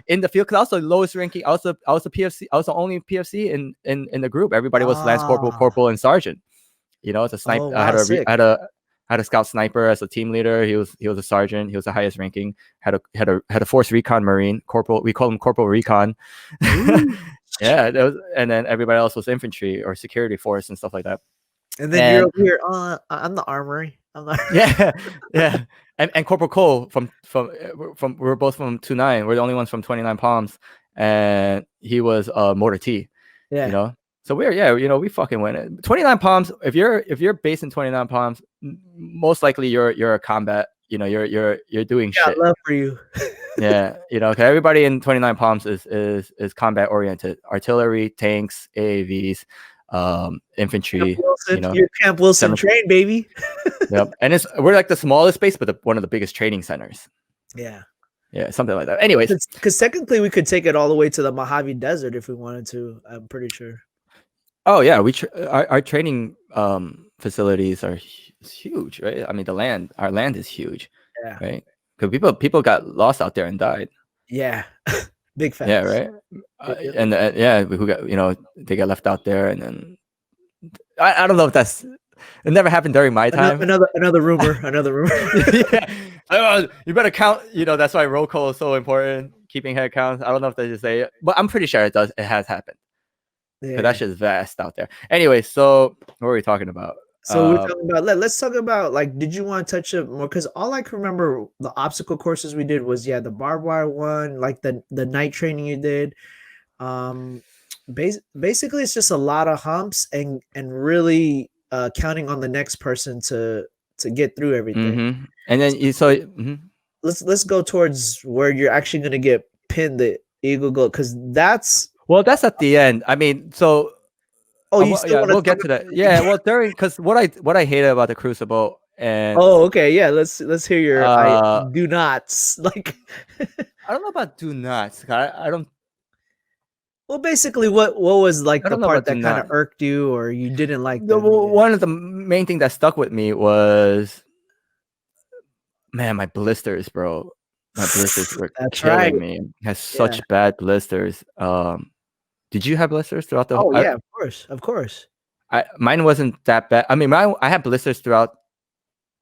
Speaker 1: in the field because I was the lowest ranking. I was the PFC. I was the only PFC in the group. Everybody was Lance Corporal,
Speaker 2: Ah,
Speaker 1: Corporal, and Sergeant. You know, it's a
Speaker 2: oh
Speaker 1: sniper.
Speaker 2: wow, sick.
Speaker 1: I had a scout sniper as a team leader. He was a sergeant. He was the highest ranking. Had a force recon Marine corporal. We call him Corporal Recon.
Speaker 2: Ooh.
Speaker 1: Yeah, and then everybody else was infantry or security force and stuff like that.
Speaker 2: And then you're
Speaker 1: And
Speaker 2: over here. I'm the armory. I'm the
Speaker 1: yeah, yeah, and Corporal Cole from we were both from 2-9. We're the only ones from 29 Palms, and he was Mortar T. You
Speaker 2: yeah.
Speaker 1: know, so we fucking win it. 29 Palms. If you're based in 29 Palms, most likely you're a combat. You know, you're doing
Speaker 2: Got
Speaker 1: shit.
Speaker 2: love for you.
Speaker 1: Yeah, you know, cause everybody in 29 Palms is combat oriented. Artillery, tanks, AAVs,
Speaker 2: Camp
Speaker 1: infantry. You
Speaker 2: Wilson.
Speaker 1: know,
Speaker 2: You're Camp Wilson
Speaker 1: seven.
Speaker 2: trained, baby.
Speaker 1: Yep, and we're like the smallest base, but one of the biggest training centers.
Speaker 2: Yeah.
Speaker 1: Yeah, something like that. Anyways,
Speaker 2: Because technically we could take it all the way to the Mojave Desert if we wanted to. I'm pretty sure.
Speaker 1: oh yeah, our training facilities are huge, right? I mean, our land is huge,
Speaker 2: Yeah.
Speaker 1: right? Because people got lost out there and died.
Speaker 2: Yeah. Big facts.
Speaker 1: Yeah, right.
Speaker 2: Yep.
Speaker 1: And yeah, who got they got left out there, and then I don't know if that's it never happened during my time.
Speaker 2: Another rumor. Another rumor.
Speaker 1: Yeah, you better count. You know that's why roll call is so important. Keeping head counts. I don't know if they just say it, but I'm pretty sure it does. It has happened. Because that
Speaker 2: Yeah.
Speaker 1: shit is vast out there. Anyway, so what were we talking about?
Speaker 2: So we're talking about let's talk about like did you want to touch it more? Because all I can remember the obstacle courses we did was the barbed wire one, like the night training you did. Um basically it's just a lot of humps and really counting on the next person to get through everything.
Speaker 1: And then
Speaker 2: Let's go towards where you're actually gonna get pinned the Eagle Gold because that's
Speaker 1: well, that's at the end. I mean, so
Speaker 2: you still want to
Speaker 1: we'll get to that. Yeah, well, because what I hated about the Crucible and
Speaker 2: oh okay, yeah, let's hear your I
Speaker 1: uh
Speaker 2: do nots like
Speaker 1: I don't know about do nots. I don't
Speaker 2: well, basically, what was like
Speaker 1: I
Speaker 2: the
Speaker 1: don't know
Speaker 2: part
Speaker 1: about do
Speaker 2: that kind of
Speaker 1: not.
Speaker 2: irked you, or you didn't like
Speaker 1: The
Speaker 2: them? Yeah.
Speaker 1: one of the main thing that stuck with me was, man, my blisters, bro. My blisters were
Speaker 2: That's right.
Speaker 1: killing me. I had
Speaker 2: Yeah.
Speaker 1: such bad blisters. Did you have blisters throughout the whole?
Speaker 2: Oh yeah, of course, of course.
Speaker 1: Mine wasn't that bad. I mean, I had blisters throughout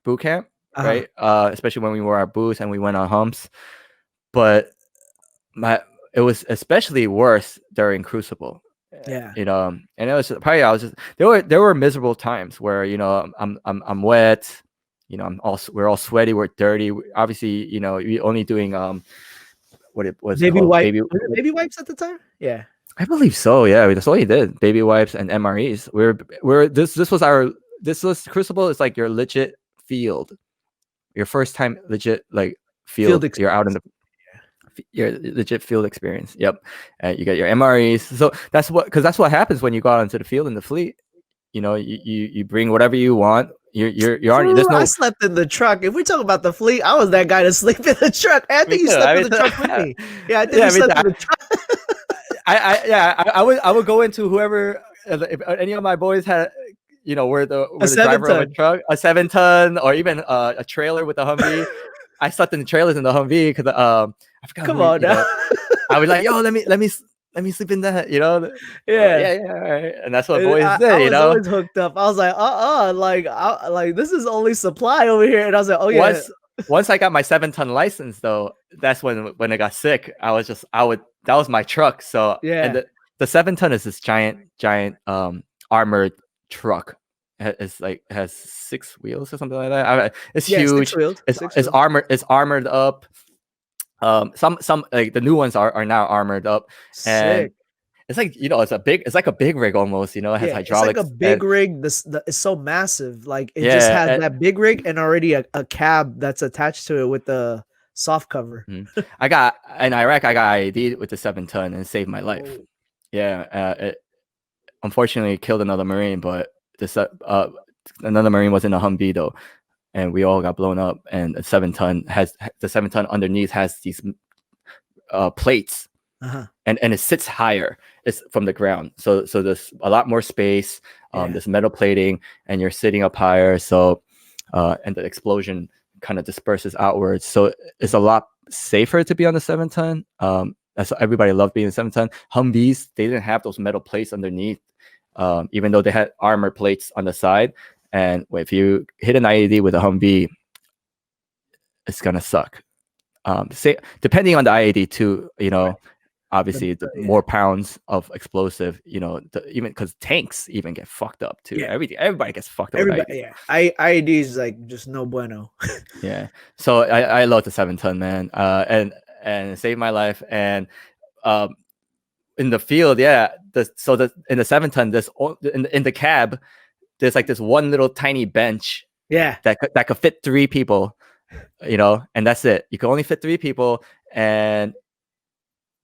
Speaker 1: boot camp,
Speaker 2: Uh-huh.
Speaker 1: right? Especially when we wore our boots and we went on humps. But my it was especially worse during Crucible.
Speaker 2: Yeah.
Speaker 1: You know, and it was probably I was just there were miserable times where I'm wet. You know, we're all sweaty, we're dirty. Obviously, you know, we only doing what it was
Speaker 2: Baby
Speaker 1: called
Speaker 2: wipe.
Speaker 1: baby.
Speaker 2: Was it baby wipes at the time? Yeah.
Speaker 1: I believe so. Yeah, that's all he did. Baby wipes and MREs. This was Crucible is like your legit field, your first time legit like
Speaker 2: Field
Speaker 1: field. You're out in
Speaker 2: experience.
Speaker 1: your legit field experience. Yep, you get your MREs. So that's what happens when you go out into the field in the fleet. You know, you bring whatever you want. You're already
Speaker 2: Fool,
Speaker 1: there's
Speaker 2: I
Speaker 1: no.
Speaker 2: slept in the truck. If we talk about the fleet, I was that guy to sleep in the truck. I
Speaker 1: Me
Speaker 2: think you
Speaker 1: too.
Speaker 2: slept
Speaker 1: I
Speaker 2: in
Speaker 1: mean,
Speaker 2: the truck with me. Yeah, I think we
Speaker 1: yeah, me too.
Speaker 2: slept in the truck.
Speaker 1: I would go into whoever if any of my boys had, were
Speaker 2: A
Speaker 1: the
Speaker 2: seven
Speaker 1: driver of a
Speaker 2: ton.
Speaker 1: truck, a 7 ton, or even a trailer with a Humvee. I slept in the trailers in the Humvee because I forgot
Speaker 2: Come
Speaker 1: who
Speaker 2: on now.
Speaker 1: I was like, yo, let me sleep in that, They're like,
Speaker 2: Yeah.
Speaker 1: yeah, yeah, all right. And that's what
Speaker 2: And
Speaker 1: boys
Speaker 2: I
Speaker 1: did,
Speaker 2: was always hooked up. I was like, like this is only supply over here. And I was like, oh yeah,
Speaker 1: Once once I got my 7 ton license though, that's when I got sick. I would that was my truck. So and
Speaker 2: yeah,
Speaker 1: the 7 ton is this giant armored truck. It's like it has 6 wheels or something like that. It's
Speaker 2: yeah. Six
Speaker 1: huge.
Speaker 2: wheels,
Speaker 1: It's
Speaker 2: six
Speaker 1: it's
Speaker 2: wheels.
Speaker 1: armored. It's armored up. Some like the new ones are now armored up, and
Speaker 2: Sick.
Speaker 1: it's like it's like a big rig almost. It has
Speaker 2: Yeah, it's like a
Speaker 1: hydraulics and
Speaker 2: big rig. It's so massive. Like it just
Speaker 1: yeah.
Speaker 2: has that big rig and already a cab that's attached to it with the soft cover.
Speaker 1: I got in Iraq. I got IED with the 7 ton and it saved my life.
Speaker 2: Oh,
Speaker 1: Yeah, it unfortunately killed another Marine, but this another Marine was in a Humvee though, and we all got blown up. And the 7 ton underneath has these plates,
Speaker 2: uh-huh.
Speaker 1: and it sits higher. It's from the ground, so there's a lot more space.
Speaker 2: Yeah.
Speaker 1: There's metal plating, and you're sitting up higher. So, and the explosion kind of disperses outwards. So it's a lot safer to be on the 7 ton. That's everybody loved being a 7 ton. Humvees, they didn't have those metal plates underneath, even though they had armor plates on the side. And if you hit an IED with a Humvee, it's gonna suck. Say depending on the IED too,
Speaker 2: Right.
Speaker 1: obviously the
Speaker 2: Yeah.
Speaker 1: more pounds of explosive, even because tanks even get fucked up too.
Speaker 2: Yeah.
Speaker 1: Everybody gets fucked up with
Speaker 2: Everybody.
Speaker 1: IED.
Speaker 2: Yeah. IED is like just no bueno.
Speaker 1: Yeah. So I love the 7 ton, man. And it saved my life. And um in the field, yeah. In the 7 ton, in the cab, there's like this one little tiny bench
Speaker 2: Yeah.
Speaker 1: that could fit 3 people, and that's it. You can only fit 3 people, and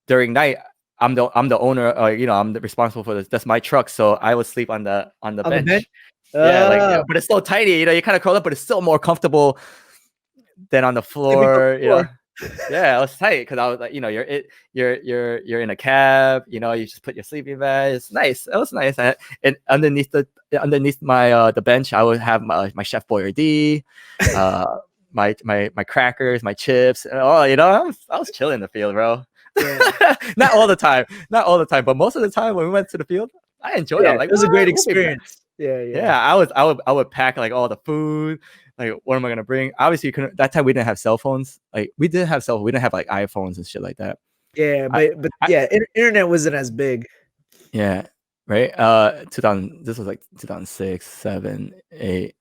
Speaker 1: during night, I'm the owner, I'm responsible for this. That's my truck, so I would sleep on the
Speaker 2: On the bench.
Speaker 1: bench. Yeah, but it's still tiny. You kind of curl up, but it's still more comfortable than on the
Speaker 2: Sleeping on
Speaker 1: floor.
Speaker 2: the floor.
Speaker 1: Yeah, it was tight because I was like, you're in a cab. You just put your sleeping bag. It's nice. It was nice. And underneath my the bench, I would have my Chef Boyardee, my crackers, my chips. I was chilling in the field, bro.
Speaker 2: Yeah.
Speaker 1: Not all the time, but most of the time when we went to the field, I enjoyed it.
Speaker 2: Yeah.
Speaker 1: I'm
Speaker 2: It
Speaker 1: like,
Speaker 2: was a great
Speaker 1: we'll be back.
Speaker 2: experience. Yeah. Yeah.
Speaker 1: Yeah, I would pack like all the food. Like, what am I gonna bring? Obviously, you couldn't. That time we didn't have cell phones. Like, we did have cell. We didn't have like iPhones and shit like that.
Speaker 2: Yeah.
Speaker 1: I,
Speaker 2: But
Speaker 1: I
Speaker 2: yeah, internet wasn't as big.
Speaker 1: yeah, right. 2000. This was like 2006, 7, 8,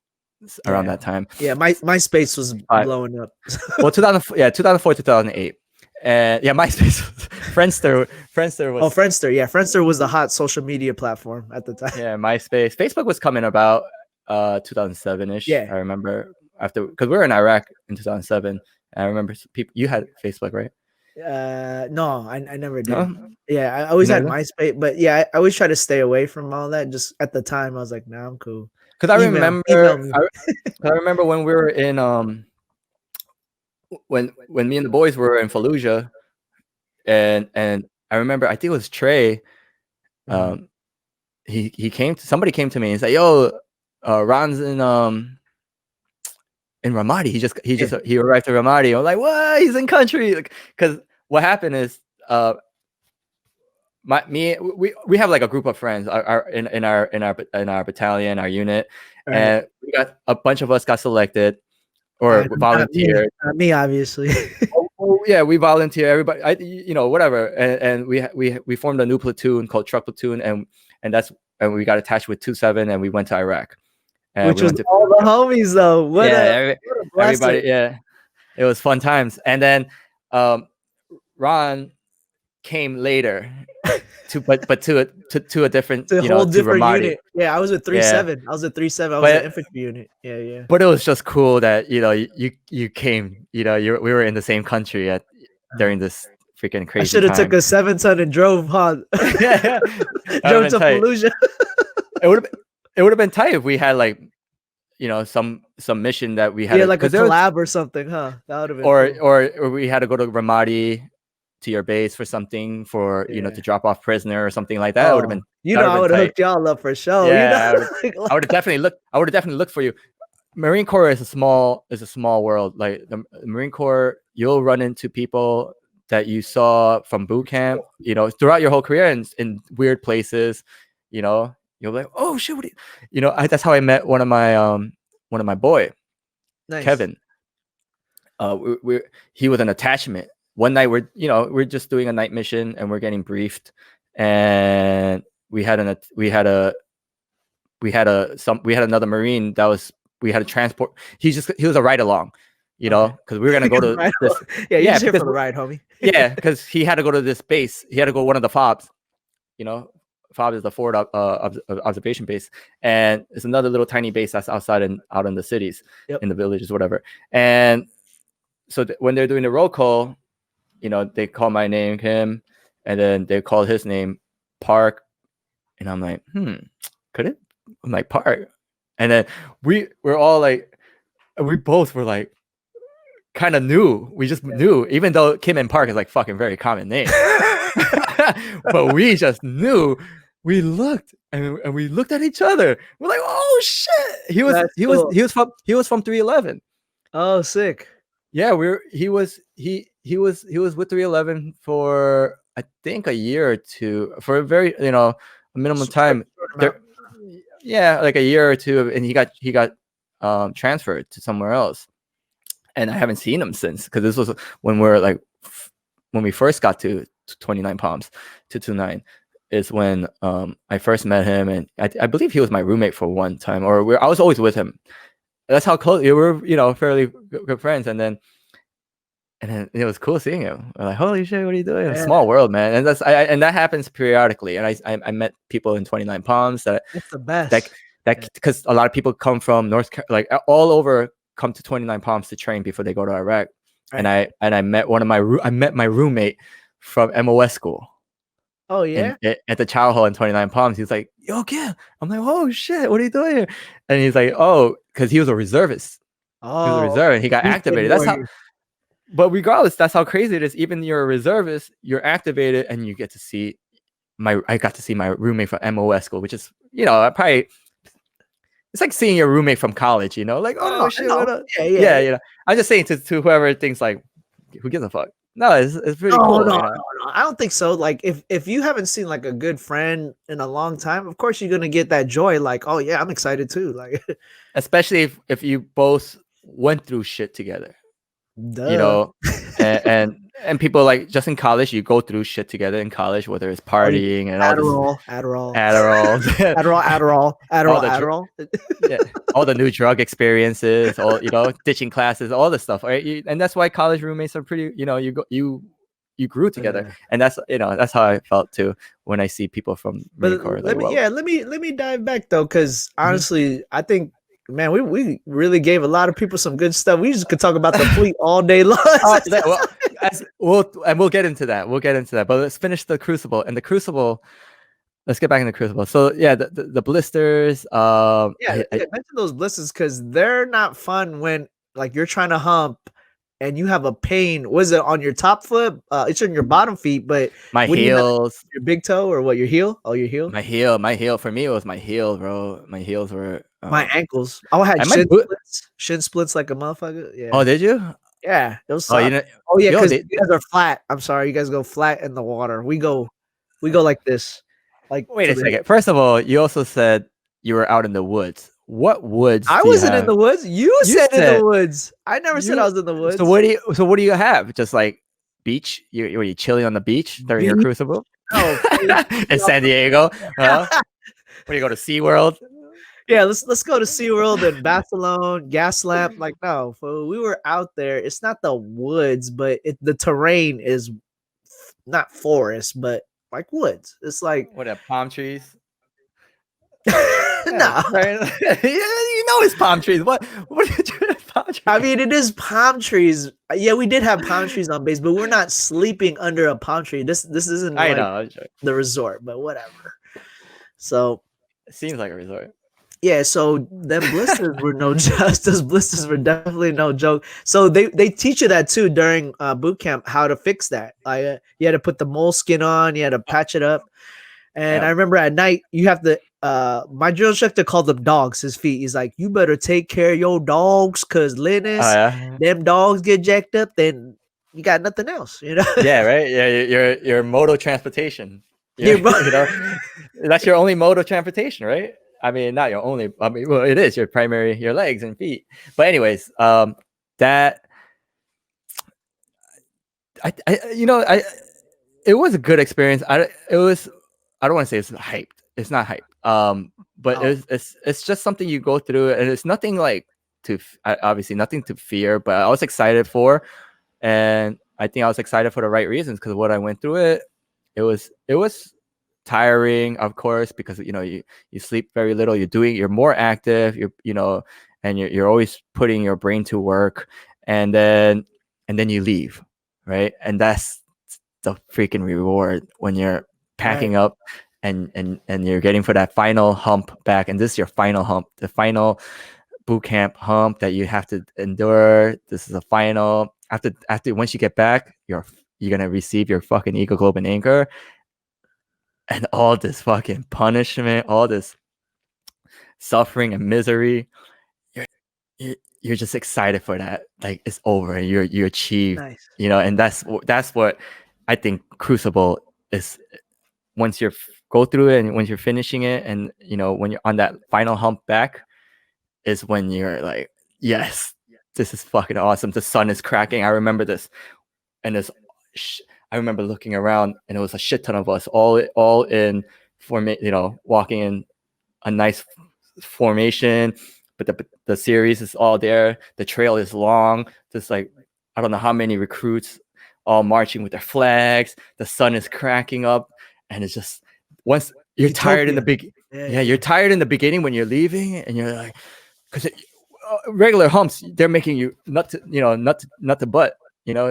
Speaker 1: around
Speaker 2: Yeah.
Speaker 1: that time.
Speaker 2: Yeah. My space was blowing up.
Speaker 1: Well, 2004, 2008. And yeah, MySpace, Friendster was.
Speaker 2: Oh, Friendster. Yeah, Friendster was the hot social media platform at the time.
Speaker 1: Yeah, MySpace. Facebook was coming about 2007-ish.
Speaker 2: Yeah.
Speaker 1: I remember after, because we were in Iraq in 2007. I remember people. You had Facebook, right?
Speaker 2: No, I never did.
Speaker 1: No?
Speaker 2: Yeah, I always had
Speaker 1: Neither?
Speaker 2: MySpace, but yeah, I always try to stay away from all that. Just at the time, I was like, nah, I'm cool.
Speaker 1: Because I
Speaker 2: Email me.
Speaker 1: remember when we were in when me and the boys were in Fallujah, and I remember, I think it was Trey. Somebody came to me and said, "Yo, Ron's in Ramadi. He arrived at Ramadi." I'm like, "What? He's in country?" Because what happened is, we have like a group of friends in our battalion, our unit,
Speaker 2: Right.
Speaker 1: and we got a bunch of us got selected or volunteered.
Speaker 2: Not me, obviously.
Speaker 1: Yeah, we volunteer. Everybody, whatever, and we formed a new platoon called Truck Platoon, and we got attached with 2-7, and we went to Iraq.
Speaker 2: Which was all the homies though. What a
Speaker 1: everybody. Yeah, it was fun times. And then Ron came later to a different,
Speaker 2: a whole different
Speaker 1: Ramadi.
Speaker 2: unit. Yeah, I was with 3-7. I was at 3-7. I was an infantry unit. Yeah.
Speaker 1: But it was just cool that you came. We were in the same country during this freaking crazy.
Speaker 2: I should have took a 7-ton and drove, huh?
Speaker 1: Yeah.
Speaker 2: Drove to Fallujah.
Speaker 1: It would have been tight if we had like, some mission that we had
Speaker 2: Yeah,
Speaker 1: to,
Speaker 2: like a
Speaker 1: because there was,
Speaker 2: collab or something, huh? That would have been cool.
Speaker 1: or we had to go to Ramadi to your base for something, for to
Speaker 2: Yeah.
Speaker 1: drop off prisoner or something like that. That would have
Speaker 2: Oh,
Speaker 1: been that would have
Speaker 2: I
Speaker 1: been
Speaker 2: would have
Speaker 1: tight.
Speaker 2: hooked y'all up for sure.
Speaker 1: Yeah,
Speaker 2: Like,
Speaker 1: I would have definitely looked. I would have definitely looked for you. Marine Corps is a small world. Like the Marine Corps, you'll run into people that you saw from boot camp, throughout your whole career, in weird places. You're like, oh shit, what that's how I met one of my boy,
Speaker 2: nice.
Speaker 1: Kevin. He was an attachment. One night we're just doing a night mission and we're getting briefed, and we had another Marine that was we had a transport. He was a ride along,
Speaker 2: Okay.
Speaker 1: because we were gonna go to
Speaker 2: Right
Speaker 1: this.
Speaker 2: on. Yeah, you're
Speaker 1: Yeah,
Speaker 2: just here
Speaker 1: because
Speaker 2: for the ride, homie.
Speaker 1: because he had to go to this base. He had to go one of the FOBs. You know, FOB is the forward observation base, and it's another little tiny base that's out in the cities,
Speaker 2: Yep.
Speaker 1: in the villages, whatever. And so when they're doing the roll call, they call my name, him, and then they call his name, Park, and I'm like, could it? I'm like, Park, and then we're all like, we both were like, kind of knew. We just knew, even though Kim and Park is like fucking very common names. But we just knew. We looked and we looked at each other. We're like, oh shit. He was
Speaker 2: That's
Speaker 1: he was
Speaker 2: cool.
Speaker 1: he was from 311.
Speaker 2: Oh, sick.
Speaker 1: Yeah, he was with 311 for I think a year or two, for a very a minimum time. Yeah, like a year or two, and he got transferred to somewhere else, and I haven't seen him since, because this was when when we first got to 29 Palms, 229 is when I first met him, and I believe he was my roommate for one time, or I was always with him. That's how close we were, fairly good friends, and then it was cool seeing him. I'm like, holy shit, what are you doing? A small world, man. And and that happens periodically. And I met people in 29 Palms
Speaker 2: That's the best.
Speaker 1: because a lot of people come from like all over, come to 29 Palms to train before they go to Iraq. Right. And I met my roommate from MOS school.
Speaker 2: Oh yeah.
Speaker 1: At the Chow Hall in 29 Palms. He's like, yo, kid. I'm like, oh shit, what are you doing here? And he's like, oh, because he was a reservist.
Speaker 2: Oh,
Speaker 1: he was a reserve, and he got activated. That's how. But regardless, that's how crazy it is. Even you're a reservist, you're activated, and you get to see I got to see my roommate from MOS school, which is, probably, it's like seeing your roommate from college, like, oh shit, what up? Yeah. I'm just saying to whoever thinks like, who gives a fuck? No, it's pretty cool.
Speaker 2: No, I don't think so. Like, if you haven't seen like a good friend in a long time, of course you're gonna get that joy. Like, oh yeah, I'm excited too. Like,
Speaker 1: especially if you both went through shit together.
Speaker 2: Duh.
Speaker 1: And people, like, just in college, you go through shit together in college, whether it's partying and
Speaker 2: Adderall.
Speaker 1: Yeah, all the new drug experiences, all ditching classes, all the stuff, right? And that's why college roommates are pretty. You grew together, and that's how I felt too when I see people from Marine Corps.
Speaker 2: Let me dive back though, because honestly, I think, man, we really gave a lot of people some good stuff. We just could talk about the fleet all day long.
Speaker 1: We'll get into that. But let's finish the Crucible. And the Crucible, let's get back in the Crucible. So yeah, the blisters.
Speaker 2: I mentioned those blisters because they're not fun when, like, you're trying to hump and you have a pain. Was it on your top foot? It's on your bottom feet, but
Speaker 1: my heels,
Speaker 2: your big toe, or what? Your heel? Oh, your heel.
Speaker 1: My heel. For me, it was my heel, bro. My heels were
Speaker 2: my ankles. I had shin splits like a motherfucker. Yeah.
Speaker 1: Oh, did you?
Speaker 2: Yeah. Those. Oh yeah, because you guys are flat. I'm sorry, you guys go flat in the water. We go like this. Like,
Speaker 1: wait a second. First of all, you also said you were out in the woods. What woods?
Speaker 2: I wasn't in the woods. You said in the woods. I never said I was in the woods.
Speaker 1: So what do you have? Just like beach? Were you chilling on the beach during your Crucible? Oh, in San Diego. When you go to SeaWorld?
Speaker 2: Yeah, let's go to SeaWorld and Barcelona, Gaslamp. Like, no, we were out there. It's not the woods, but the terrain is not forest, but like woods. It's like,
Speaker 1: what are palm trees?
Speaker 2: No,
Speaker 1: it's palm trees. What palm trees?
Speaker 2: I mean, it is palm trees. Yeah, we did have palm trees on base, but we're not sleeping under a palm tree. This isn't like the resort, but whatever. So
Speaker 1: it seems like a resort.
Speaker 2: Yeah, so them blisters were no just those blisters were definitely no joke. So they teach you that too during boot camp, how to fix that. Like you had to put the moleskin on, you had to patch it up. And I
Speaker 1: Yep.
Speaker 2: remember at night you have to my drill instructor called them dogs, his feet. He's like, you better take care of your dogs, cause
Speaker 1: Oh
Speaker 2: Linus,
Speaker 1: yeah.
Speaker 2: them dogs get jacked up, then you got nothing else, you know?
Speaker 1: Yeah, right. Yeah, your mode of transportation.
Speaker 2: Your
Speaker 1: You know, that's your only mode of transportation, right? I mean, not your only. I mean, well, it is your primary, your legs and feet. But anyways, that you know, it was a good experience. It was. I don't want to say it's hyped. It's not hyped. But
Speaker 2: Oh,
Speaker 1: it's just something you go through, and it's nothing like obviously nothing to fear. But I was excited for, and I think I was excited for the right reasons because what I went through it was tiring, of course, because you know you sleep very little. You're more active. And you're always putting your brain to work, and then you leave, right? And that's the freaking reward when you're
Speaker 2: right.
Speaker 1: packing up and you're getting for that final hump back, and this is your final hump, the final boot camp hump that you have to endure. This is a final. After once you get back, you're gonna receive your fucking Eagle Globe and Anchor, and all this fucking punishment, all this suffering and misery. You're you're just excited for that. Like it's over, and you achieved.
Speaker 2: Nice.
Speaker 1: And that's what I think Crucible is. Once you go through it, and once you're finishing it, and when you're on that final hump back, is when you're like, yes, this is fucking awesome. The sun is cracking. I remember this, and I remember looking around, and it was a shit ton of us, all in walking in a nice formation. But the series is all there. The trail is long. Just like I don't know how many recruits all marching with their flags. The sun is cracking up, and it's just once you're tired in the
Speaker 2: Utopia.
Speaker 1: big.
Speaker 2: Yeah,
Speaker 1: Yeah,
Speaker 2: yeah.
Speaker 1: you're tired in the beginning when you're leaving, and you're like, because regular humps, they're making you nut to butt.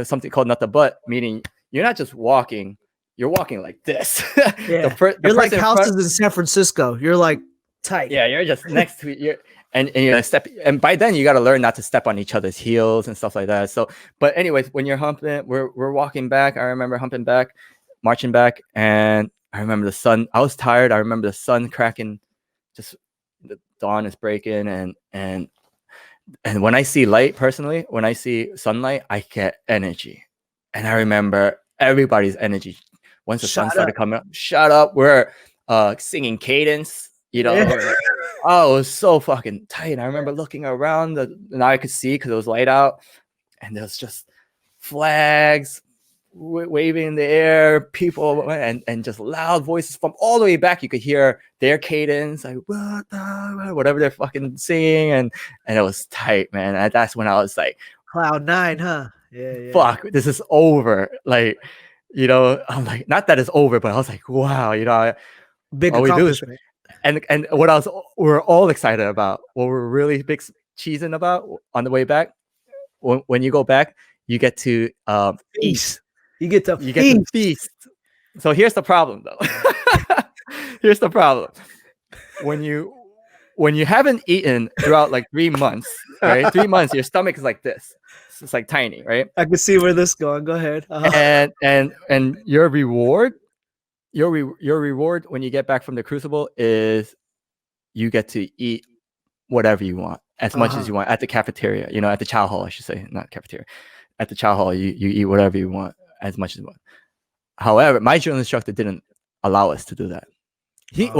Speaker 1: Something called nut to butt, meaning you're not just walking, you're walking like this.
Speaker 2: Yeah.
Speaker 1: The
Speaker 2: You're like
Speaker 1: person in front,
Speaker 2: houses in San Francisco. You're like tight.
Speaker 1: yeah, you're just next to you, and you're gonna step, and by then you got to learn not to step on each other's heels and stuff like that. So, but anyways, when you're humping, we're walking back. I remember humping back, marching back, and I remember the sun. I was tired. I remember the sun cracking, just the dawn is breaking, and when I see light, personally, when I see sunlight, I get energy. And I remember everybody's energy. Once the sun
Speaker 2: Shut
Speaker 1: started
Speaker 2: up.
Speaker 1: coming up, shut up. We're singing cadence,
Speaker 2: Yeah.
Speaker 1: oh, it was so fucking tight. I remember looking around, and I could see because it was light out, and there was just flags waving in the air, people, and just loud voices from all the way back. You could hear their cadence, like whatever they're fucking singing, and it was tight, man. And that's when I was like,
Speaker 2: Cloud nine, huh? Yeah, yeah.
Speaker 1: fuck, this is over. Like, I'm like, not that it's over, but I was like, wow,
Speaker 2: Big
Speaker 1: all we do is,
Speaker 2: accomplishment.
Speaker 1: and what we're all excited about, what we're really big cheesing about on the way back, when you go back, you get to eat.
Speaker 2: Feast. You get to
Speaker 1: You get to
Speaker 2: feast.
Speaker 1: feast. So here's the problem, though. Here's the problem. When you haven't eaten throughout like 3 months, right? 3 months, your stomach is like this. It's like tiny, right?
Speaker 2: I can see where this is going. Go ahead.
Speaker 1: And your reward, your reward when you get back from the Crucible is you get to eat whatever you want, as much as you want at the cafeteria. At the chow hall, I should say, not cafeteria. At the chow hall, you eat whatever you want, as much as you want. However, my drill instructor didn't allow us to do that. This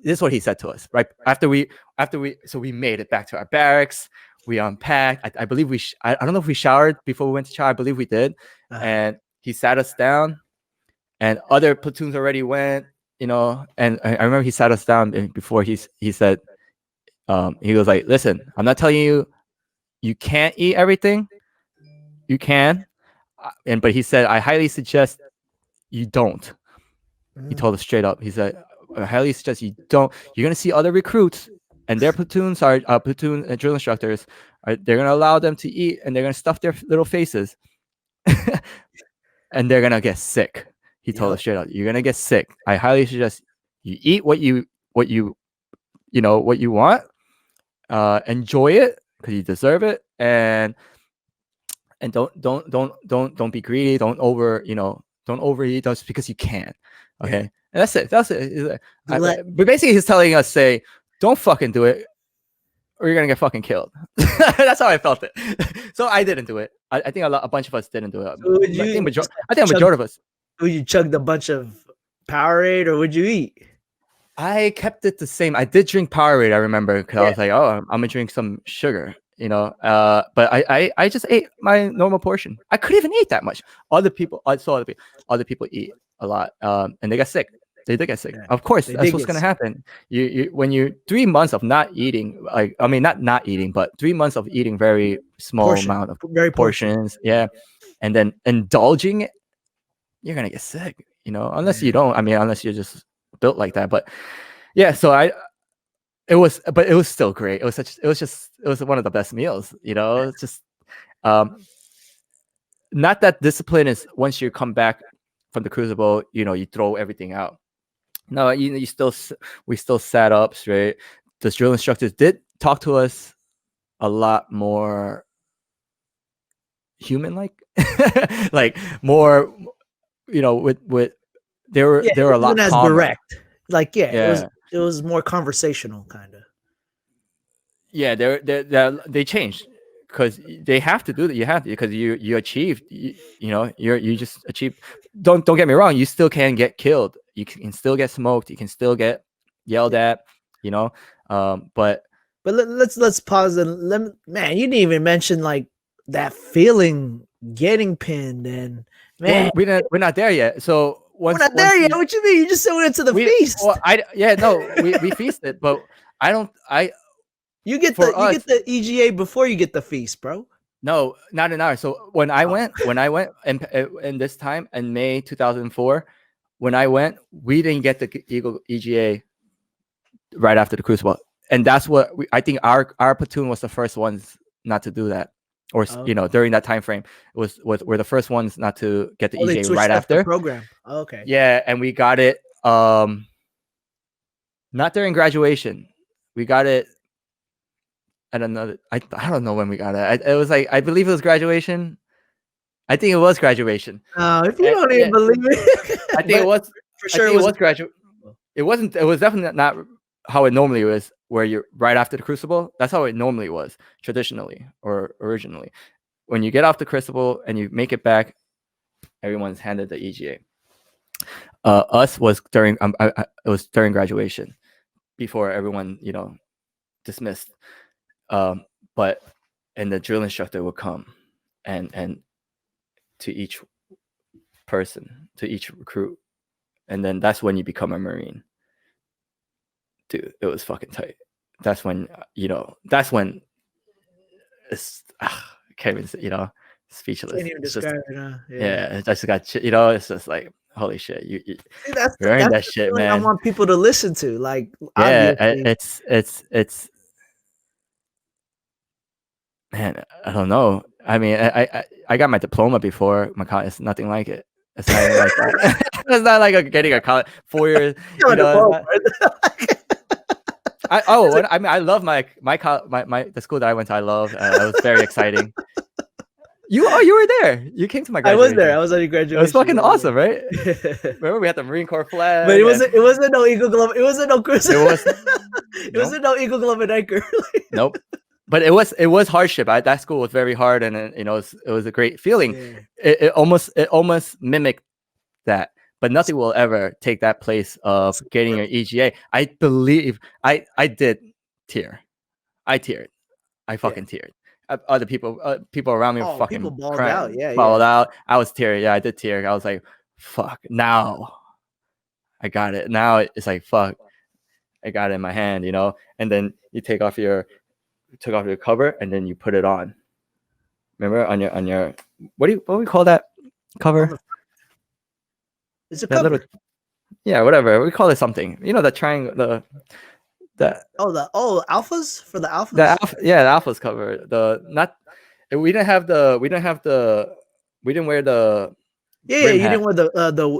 Speaker 1: is what he said to us, right? So we made it back to our barracks. We unpacked. I believe I don't know if we showered before we went to shower. I believe we did. And he sat us down, and other platoons already went, and I remember he sat us down before he said, he was like, listen, I'm not telling you can't eat everything. You can. But he said, I highly suggest you don't. He told us straight up. He said, I highly suggest you don't. You're going to see other recruits, and their platoons are platoon drill instructors. They're going to allow them to eat, and they're going to stuff their little faces, and they're going to get sick. He told us straight up, you're going to get sick. I highly suggest you eat what you what you want. Enjoy it because you deserve it, and don't be greedy. Don't overeat just because you can. Okay,
Speaker 2: Yeah.
Speaker 1: and that's it. That's it.
Speaker 2: Glut.
Speaker 1: But basically, he's telling us, say, don't fucking do it, or you're gonna get fucking killed. That's how I felt it. So I didn't do it. I think a bunch of us didn't do it.
Speaker 2: So would
Speaker 1: I
Speaker 2: you
Speaker 1: think
Speaker 2: just
Speaker 1: a
Speaker 2: chug
Speaker 1: majority of us.
Speaker 2: would you chug a bunch of Powerade or would you eat?
Speaker 1: I kept it the same. I did drink Powerade. I remember because I
Speaker 2: Yeah.
Speaker 1: was like, oh, I'm gonna drink some sugar, But I just ate my normal portion. I couldn't even eat that much. I saw other people eat a lot, and they got sick. They did get sick.
Speaker 2: Yeah.
Speaker 1: Of course,
Speaker 2: They
Speaker 1: that's
Speaker 2: did
Speaker 1: what's
Speaker 2: get
Speaker 1: gonna
Speaker 2: sick.
Speaker 1: happen. You when you 3 months of not eating, like I mean, not eating, but 3 months of eating very small
Speaker 2: Portion.
Speaker 1: amount of
Speaker 2: Very portion.
Speaker 1: portions, yeah, and then indulging it, you're gonna get sick. Unless
Speaker 2: Yeah.
Speaker 1: you don't. I mean, unless you're just built like that, but. Yeah, so but it was still great. It was one of the best meals. It's just not that discipline is once you come back from the Crucible, you throw everything out. No, we still sat up straight. The drill instructors did talk to us a lot more human like, like more, with
Speaker 2: Yeah,
Speaker 1: they
Speaker 2: it
Speaker 1: were a
Speaker 2: wasn't
Speaker 1: lot
Speaker 2: as
Speaker 1: calmer.
Speaker 2: direct. Like, yeah,
Speaker 1: Yeah.
Speaker 2: it was more conversational kind of.
Speaker 1: Yeah, they changed because they have to do that. You have to because you achieved. You just achieved. Don't get me wrong. You still can get killed. You can still get smoked. You can still get yelled
Speaker 2: Yeah.
Speaker 1: at. But
Speaker 2: But let's pause and man, you didn't even mention like that feeling getting pinned and
Speaker 1: well,
Speaker 2: man,
Speaker 1: we're not there yet. So
Speaker 2: we're not there yet. What you mean? You just said we went to the feast.
Speaker 1: we feasted, but I don't I
Speaker 2: You
Speaker 1: for
Speaker 2: get
Speaker 1: us
Speaker 2: the EGA before you get the feast, bro.
Speaker 1: no, not an hour. So
Speaker 2: Oh.
Speaker 1: when I went in this time in May 2004, when I went, we didn't get the EGA right after the Crucible, and that's what I think our platoon was the first ones not to do that, or
Speaker 2: Oh.
Speaker 1: during that time frame we're the first ones not to get the
Speaker 2: Oh, they
Speaker 1: EGA right
Speaker 2: switched up the
Speaker 1: after.
Speaker 2: program. Oh, okay.
Speaker 1: Yeah, and we got it not during graduation. We got it at another. I don't know when we got it. It was like I believe it was graduation. I think it was graduation.
Speaker 2: If you don't even
Speaker 1: Yeah,
Speaker 2: believe it,
Speaker 1: I think it was.
Speaker 2: for
Speaker 1: I
Speaker 2: sure
Speaker 1: think
Speaker 2: it
Speaker 1: it
Speaker 2: was.
Speaker 1: was graduate. It wasn't. It was definitely not how it normally was, where you're right after the Crucible. That's how it normally was, traditionally or originally. When you get off the Crucible and you make it back, everyone's handed the EGA. Us was during. It was during graduation, before everyone dismissed. But and the drill instructor would come, and to each person, to each recruit, and then that's when you become a Marine. Dude, it was fucking tight. That's when That's when I can't even say, speechless.
Speaker 2: Can't even
Speaker 1: It's just
Speaker 2: describe it. Huh? Yeah.
Speaker 1: yeah, it just got It's just like holy shit. You
Speaker 2: See,
Speaker 1: earned that
Speaker 2: the
Speaker 1: shit,
Speaker 2: feeling I
Speaker 1: man.
Speaker 2: want people to listen to. Like,
Speaker 1: Yeah,
Speaker 2: obviously,
Speaker 1: it's man. I don't know. I mean, I got my diploma before my college. It's nothing like it. It's not even like that. It's not like getting a college 4 years.
Speaker 2: on the phone,
Speaker 1: It's not, I mean, I love my the school that I went to. I love. It was very exciting. You were there. You came to my
Speaker 2: I was there.
Speaker 1: graduation.
Speaker 2: I was at your
Speaker 1: It was
Speaker 2: graduation.
Speaker 1: fucking awesome, right?
Speaker 2: Yeah.
Speaker 1: Remember we had the Marine Corps flag.
Speaker 2: But it wasn't no Eagle Glove. It wasn't no Crucible.
Speaker 1: It was
Speaker 2: It wasn't no Eagle Glove and Anchor.
Speaker 1: nope. But it was hardship. That school was very hard, and it was a great feeling.
Speaker 2: Yeah.
Speaker 1: It almost mimicked that, but nothing will ever take that place of getting your EGA. I believe I did tear. I teared. I fucking teared. Other people around me were
Speaker 2: Oh, people
Speaker 1: fucking
Speaker 2: balled out.
Speaker 1: crying,
Speaker 2: Yeah,
Speaker 1: bawled
Speaker 2: yeah.
Speaker 1: out. I was tearing. Yeah, I did tear. I was like, fuck. Now I got it. Now it's like fuck. I got it in my hand, And then you took off your cover, and then you put it on. Remember on your what do we call that cover?
Speaker 2: It's a
Speaker 1: That
Speaker 2: cover.
Speaker 1: little whatever we call it something. The triangle the
Speaker 2: alphas for the alphas.
Speaker 1: the alpha's cover. We didn't wear the
Speaker 2: Yeah, yeah,
Speaker 1: brim
Speaker 2: you
Speaker 1: hat.
Speaker 2: didn't wear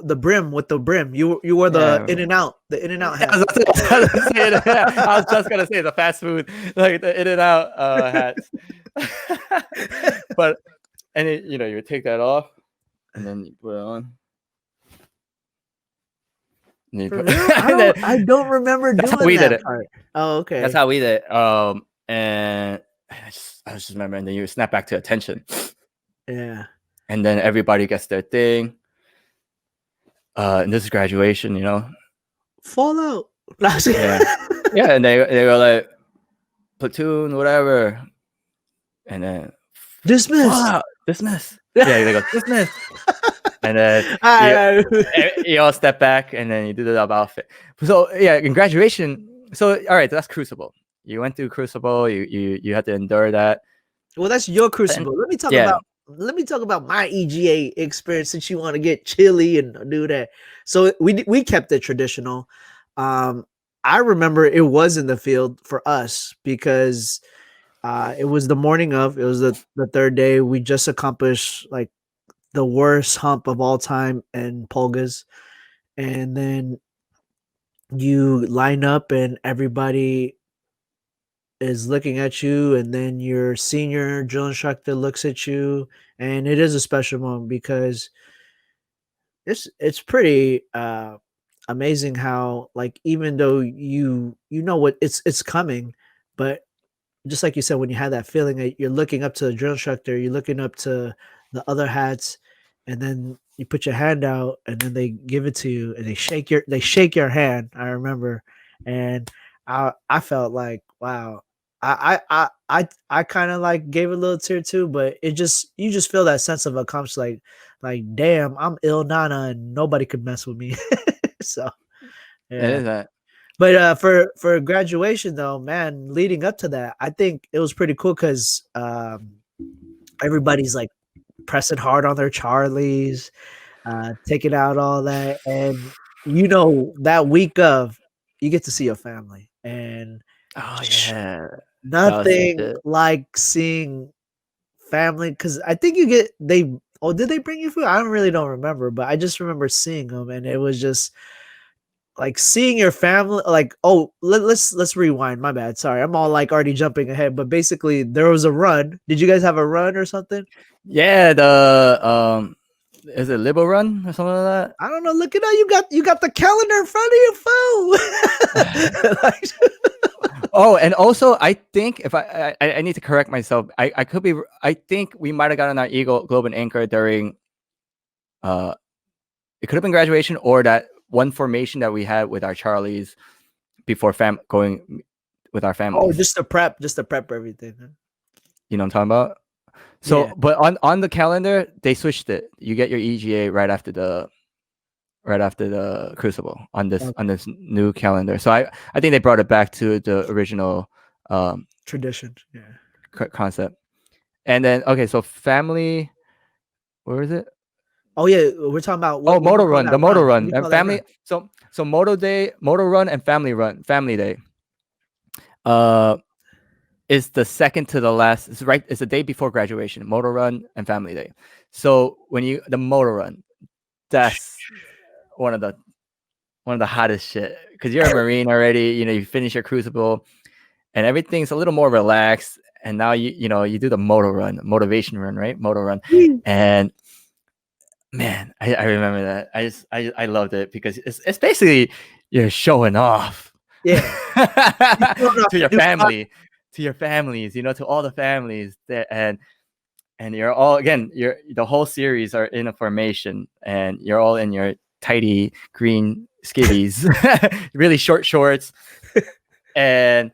Speaker 2: the brim with the brim. You wore the
Speaker 1: Yeah.
Speaker 2: In-N-Out
Speaker 1: Yeah, I
Speaker 2: hat.
Speaker 1: was about to say it. Yeah, I was just gonna say the fast food, like the In and Out hats. But and it, you take that off and then you put it on. And you
Speaker 2: For
Speaker 1: put,
Speaker 2: real?
Speaker 1: and then
Speaker 2: I don't remember
Speaker 1: that's how
Speaker 2: doing
Speaker 1: we did
Speaker 2: that
Speaker 1: it.
Speaker 2: part. Oh,
Speaker 1: That's
Speaker 2: okay.
Speaker 1: how we did it. And I just remember, and then you snap back to attention,
Speaker 2: Yeah.
Speaker 1: and then everybody gets their thing. And this is graduation.
Speaker 2: Fallout.
Speaker 1: Yeah, yeah, and they were like platoon, whatever, and then
Speaker 2: Dismissed.
Speaker 1: Fallout, dismiss. Yeah, they go dismiss, and then you
Speaker 2: Alright.
Speaker 1: you all step back, and then you do the double outfit. So yeah, in graduation. So all right, that's Crucible. You went through Crucible. You had to endure that.
Speaker 2: Well, that's your
Speaker 1: And
Speaker 2: Crucible.
Speaker 1: yeah,
Speaker 2: Let me talk about my EGA experience since you want to get chilly and do that. So we kept it traditional. Um, I remember it was in the field for us because it was the morning of. It was the third day. We just accomplished like the worst hump of all time in Polgas, and then you line up and everybody is looking at you, and then your senior drill instructor looks at you, and it is a special moment because it's pretty amazing how, like, even though you know what it's coming, but just like you said, when you have that feeling that you're looking up to the drill instructor, you're looking up to the other hats, and then you put your hand out, and then they give it to you, and they shake your hand. I remember, and I felt like, wow. I kind of like gave a little tear too, but you just feel that sense of accomplishment, like damn, I'm ill Nana and nobody could mess with me. So
Speaker 1: it
Speaker 2: yeah.
Speaker 1: is that.
Speaker 2: But for graduation though, man, leading up to that, I think it was pretty cool because everybody's like pressing hard on their Charlies, taking out all that, and that week of you get to see your family, and
Speaker 1: Oh
Speaker 2: sh-
Speaker 1: yeah, that was
Speaker 2: nothing
Speaker 1: legit.
Speaker 2: like seeing family because I think you get they. Oh, did they bring you food? I really don't remember, but I just remember seeing them, and it was just like seeing your family. Like, oh, let's rewind. My bad. Sorry, I'm all like already jumping ahead. But basically, there was a run. Did you guys have a run or something?
Speaker 1: Yeah, the is it Libo Run or something like
Speaker 2: I don't know. Look at how you got the calendar in front
Speaker 1: that?
Speaker 2: of your phone. Like,
Speaker 1: Oh, and also I think if I need to correct myself. I could be. I think we might have gotten our Eagle Globe and Anchor during uh it could have been graduation or that one formation that we had with our Charlies before going with our
Speaker 2: oh,
Speaker 1: families.
Speaker 2: just to prep everything. Huh?
Speaker 1: You know what I'm talking about?
Speaker 2: Yeah.
Speaker 1: So, but on the calendar they switched it. You get your EGA right after the Crucible on
Speaker 2: Okay.
Speaker 1: this new calendar. So I think they brought it back to the original um,
Speaker 2: Tradition. Yeah.
Speaker 1: concept. And then okay, so family, where is it?
Speaker 2: Oh yeah, we're talking about
Speaker 1: Oh,
Speaker 2: what do you
Speaker 1: moto
Speaker 2: call
Speaker 1: run, the
Speaker 2: that
Speaker 1: moto
Speaker 2: run? What do
Speaker 1: run
Speaker 2: you
Speaker 1: and
Speaker 2: call that
Speaker 1: family.
Speaker 2: run?
Speaker 1: So moto day, moto run, and family day. Uh, is the second to the last. It's right. It's the day before graduation. Moto run and family day. So when you the moto run, that's one of the hottest shit because you're a Marine already. You finish your Crucible and everything's a little more relaxed. And now you do the moto run, motivation run, right? Moto run, and man, I remember that. I loved it because it's basically you're showing off
Speaker 2: Yeah. You showing off
Speaker 1: to
Speaker 2: the
Speaker 1: your
Speaker 2: new car.
Speaker 1: family, to your families, to all the families that and you're all again, the whole series are in a formation and you're all in your tidy green skivvies, really short shorts, and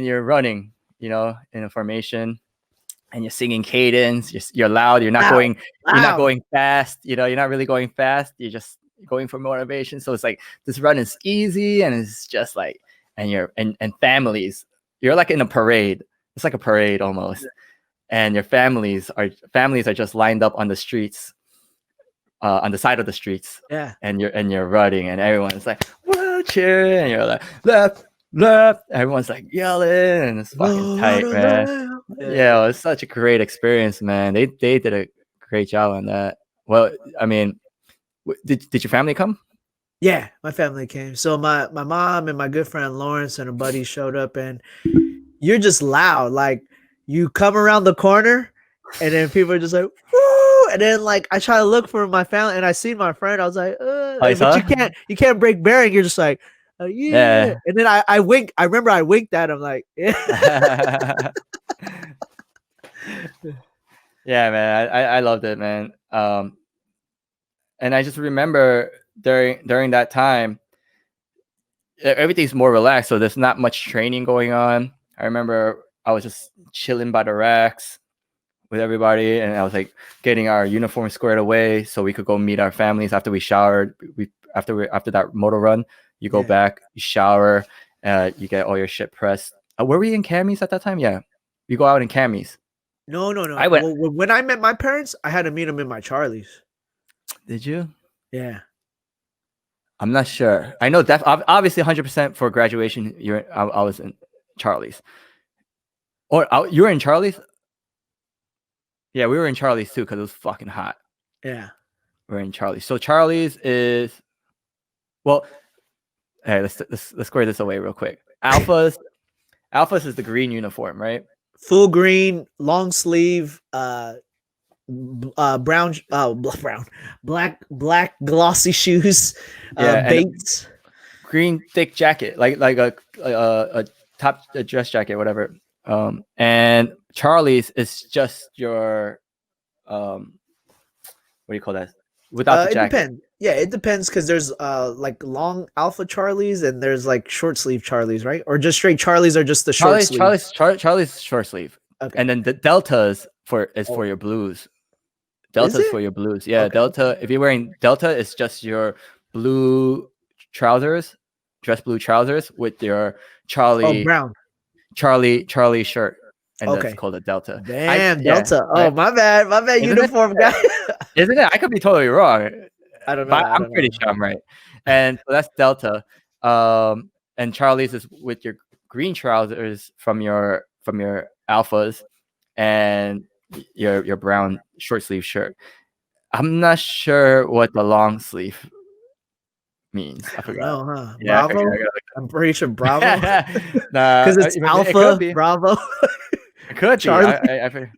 Speaker 1: you're running, in a formation and you're singing cadence. You're loud.
Speaker 2: Wow.
Speaker 1: You're not
Speaker 2: Wow.
Speaker 1: going fast. You're not really going fast. You're just going for motivation. So it's like this run is easy, and it's just like, and you're and families. You're like in a parade. It's like a parade almost, and your families are just lined up on the streets, on the side of the streets,
Speaker 2: Yeah.
Speaker 1: and you're running, and everyone's like, "Whoa, cheer!" And you're like, "Left, left." Everyone's like yelling, and it's fucking tight, man.
Speaker 2: Yeah.
Speaker 1: Yeah, it was such a great experience, man. They did a great job on that. Well, I mean, did your family come?
Speaker 2: Yeah, my family came. So my mom and my good friend Lawrence and a buddy showed up, and you're just loud. Like you come around the corner, and then people are just like, "Woo!" And then like I try to look for my family, and I see my friend. I was like,
Speaker 1: Oh, you
Speaker 2: but
Speaker 1: saw?
Speaker 2: you can't break bearing. You're just like, yeah.
Speaker 1: Yeah.
Speaker 2: And then I wink. I remember I winked at him like, yeah.
Speaker 1: Yeah, man. I loved it, man. And I just remember during that time, everything's more relaxed, so there's not much training going on. I remember I was just chilling by the racks with everybody, and I was like getting our uniform squared away so we could go meet our families after we showered. After that motor run, you go
Speaker 2: Yeah.
Speaker 1: back, you shower, you get all your shit pressed. Were we in camis at that time? Yeah, you go out in camis.
Speaker 2: No, no, no.
Speaker 1: I went.
Speaker 2: Well, when I met my parents, I had to meet them in my Charlies.
Speaker 1: Did you?
Speaker 2: Yeah.
Speaker 1: I'm not sure. I know that obviously 100% for graduation. I was in Charlie's, or you were in Charlie's. Yeah, we were in Charlie's too because it was fucking hot.
Speaker 2: Yeah.
Speaker 1: We're in Charlie's. So Charlie's is, well, hey, let's square this away real quick. Alphas is the green uniform, right?
Speaker 2: Full green, long sleeve, brown, brown, black glossy shoes,
Speaker 1: Yeah, and
Speaker 2: Bates.
Speaker 1: green thick jacket, like a top a dress jacket, whatever. And Charlie's is just your what do you call that? Without the
Speaker 2: It
Speaker 1: jacket.
Speaker 2: depends. Yeah, it depends because there's like long alpha Charlies and there's like short sleeve Charlies, right? Or just straight Charlies are just the short sleeve.
Speaker 1: Charlie's short sleeve,
Speaker 2: Okay.
Speaker 1: and then the Deltas for your blues.
Speaker 2: Is
Speaker 1: Delta's
Speaker 2: it?
Speaker 1: for your blues. Yeah,
Speaker 2: Okay.
Speaker 1: Delta. If you're wearing Delta, it's just your blue trousers, dress blue trousers with your
Speaker 2: Oh, brown.
Speaker 1: Charlie shirt, and that's
Speaker 2: Okay.
Speaker 1: called a Delta.
Speaker 2: Damn, Delta. Oh, my bad. My bad,
Speaker 1: Isn't it?
Speaker 2: uniform guy.
Speaker 1: Isn't it? I could be totally wrong,
Speaker 2: I don't know.
Speaker 1: but
Speaker 2: I
Speaker 1: I'm
Speaker 2: don't
Speaker 1: pretty
Speaker 2: know.
Speaker 1: sure I'm right. And so that's Delta. And Charlie's is with your green trousers from your alphas, and your brown short sleeve shirt. I'm not sure what the long sleeve means. I
Speaker 2: I don't
Speaker 1: forgot.
Speaker 2: know, huh?
Speaker 1: Yeah,
Speaker 2: Bravo? I'm pretty sure Bravo.
Speaker 1: Nah,
Speaker 2: Because it's
Speaker 1: it could
Speaker 2: Alpha,
Speaker 1: be.
Speaker 2: Bravo,
Speaker 1: It could be.
Speaker 2: Charlie,
Speaker 1: I forget.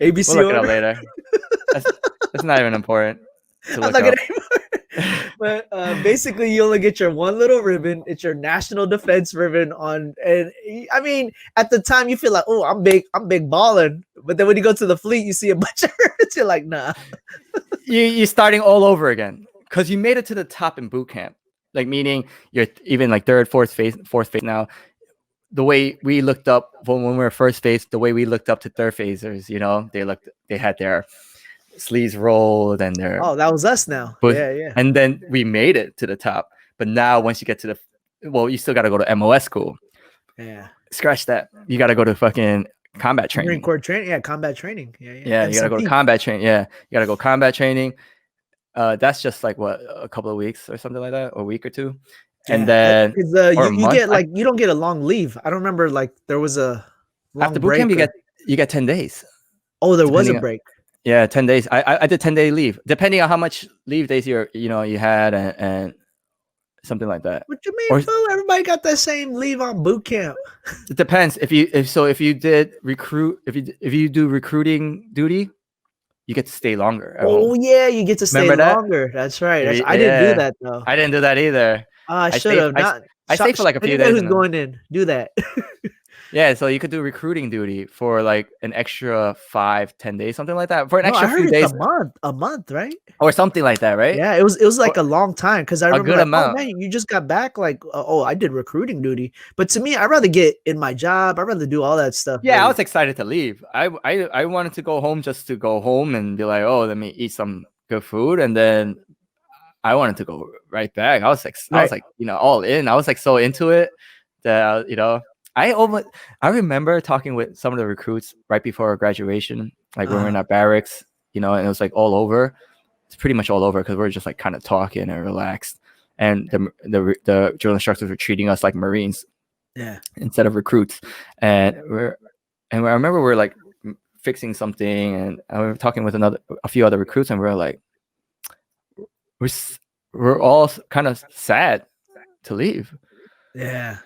Speaker 2: ABC
Speaker 1: We'll look it up
Speaker 2: order.
Speaker 1: later. That's not even important to
Speaker 2: I'm
Speaker 1: look
Speaker 2: not
Speaker 1: up.
Speaker 2: gonna. But basically, you only get your one little ribbon. It's your national defense ribbon on, and I mean, at the time, you feel like, oh, I'm big balling. But then when you go to the fleet, you see a bunch of ribbons. You're like, nah.
Speaker 1: You're starting all over again because you made it to the top in boot camp. Like meaning you're even like third, fourth phase now. The way we looked up when we were first phase, the way we looked up to third phasers, they had their sleeves rolled and their
Speaker 2: Oh, that was us now. Yeah, yeah.
Speaker 1: and then we made it to the top. But now once you get to you still got to go to MOS school.
Speaker 2: Yeah.
Speaker 1: Scratch that. You got to go to fucking combat training.
Speaker 2: Marine Corps training. Yeah, combat training. Yeah, yeah.
Speaker 1: Yeah, you got to go to combat training. Yeah, you got to go combat training. That's just like what, a couple of weeks or something like that, or a week or two.
Speaker 2: Yeah,
Speaker 1: and then
Speaker 2: you get like you don't get a long leave. I don't remember like there was a long
Speaker 1: after boot
Speaker 2: break.
Speaker 1: camp you get 10 days.
Speaker 2: Oh, there was a break.
Speaker 1: Yeah, 10 days. I did 10-day leave, depending on how much leave days you had and something like that.
Speaker 2: What you mean, fool? Everybody got that same leave on boot camp.
Speaker 1: It depends. If you did recruit, if you do recruiting duty, you get to stay longer.
Speaker 2: Oh yeah, you get to stay longer. That's right. I didn't do that though.
Speaker 1: I didn't do that either.
Speaker 2: I should have.
Speaker 1: I stayed for like a few days.
Speaker 2: Who's going in? Do that.
Speaker 1: Yeah, so you could do recruiting duty for like an extra 5-10 days, something like that. For an extra few days,
Speaker 2: a month, right?
Speaker 1: Or something like that, right?
Speaker 2: Yeah, it was like a long time because I remember
Speaker 1: a good amount.
Speaker 2: Oh, man, you just got back. Like, oh, I did recruiting duty. But to me, I'd rather get in my job. I'd rather do all that stuff.
Speaker 1: Yeah, I was excited to leave. I wanted to go home just to go home and be like, oh, let me eat some good food, and then I wanted to go right back. I was like, all in. I was like so into it that I remember talking with some of the recruits right before graduation, like when we were in our barracks, and it was like all over. It's pretty much all over because we're just like kind of talking and relaxed, and the drill instructors were treating us like Marines,
Speaker 2: yeah,
Speaker 1: instead of recruits, and I remember we're like fixing something, and we were talking with a few other recruits, and we were like, we're we're all kind of sad to leave.
Speaker 2: Yeah.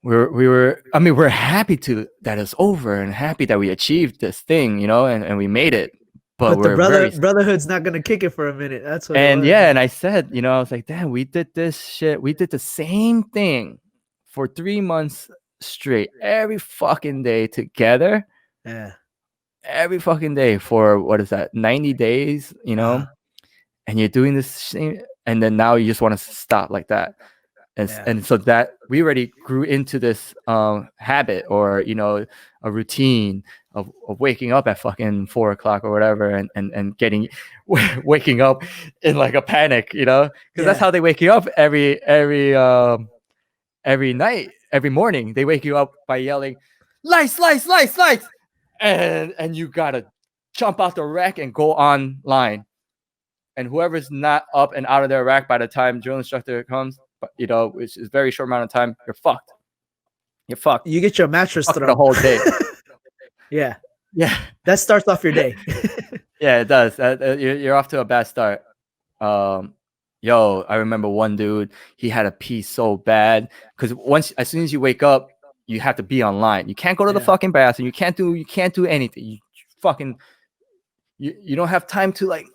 Speaker 1: I mean, we're happy that it's over and happy that we achieved this thing, you know, and we made it. But
Speaker 2: But the
Speaker 1: we're very
Speaker 2: brotherhood's not gonna kick it for a minute. That's what it
Speaker 1: and
Speaker 2: was.
Speaker 1: yeah, and I said, you know, I was like, damn, we did this shit. We did the same thing for 3 months straight, every fucking day together.
Speaker 2: Yeah.
Speaker 1: Every fucking day for what is that, 90 days, you know? And you're doing this same, and then now you just want to stop like that. And so that we already grew into this habit, or you know, a routine of waking up at fucking 4 o'clock or whatever, and getting waking up in like a panic, you know, because that's how they wake you up every night, every morning. They wake you up by yelling, lights, lights, lights, lights, and you gotta jump out the rack and go online. And whoever's not up and out of their rack by the time drill instructor comes, you know, which is a very short amount of time, you're fucked. You're fucked.
Speaker 2: You get your mattress thrown
Speaker 1: the whole day.
Speaker 2: Yeah.
Speaker 1: Yeah.
Speaker 2: That starts off your day.
Speaker 1: Yeah, it does. You're off to a bad start. Yo, I remember one dude, he had a pee so bad because as soon as you wake up, you have to be online. You can't go to the fucking bathroom. You can't do anything. You fucking you don't have time to like.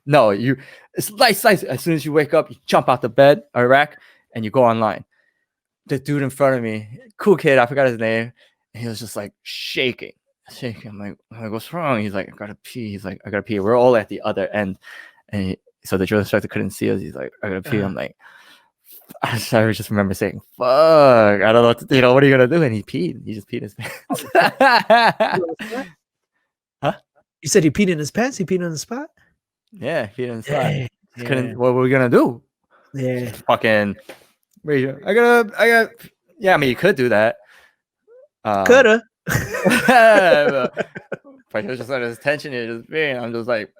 Speaker 1: No, it's lights. As soon as you wake up, you jump out the bed or rack and you go online. The dude in front of me, cool kid, I forgot his name, and he was just like shaking. I'm like, what's wrong? He's like, I gotta pee. He's like, I gotta pee. We're all at the other end, and so the drill instructor couldn't see us. He's like, I gotta pee. I'm like, I just remember saying, fuck, I don't know what to do. You know, what are you gonna do? And he peed. He just peed his pants. Huh?
Speaker 2: You said he peed in his pants? He peed on the spot?
Speaker 1: Yeah, he peed in the spot. Couldn't. What were we gonna do?
Speaker 2: Yeah.
Speaker 1: Fucking. I got. Yeah, I mean, you could do that.
Speaker 2: Coulda.
Speaker 1: But he was just on his tension. He was just being. I'm just like,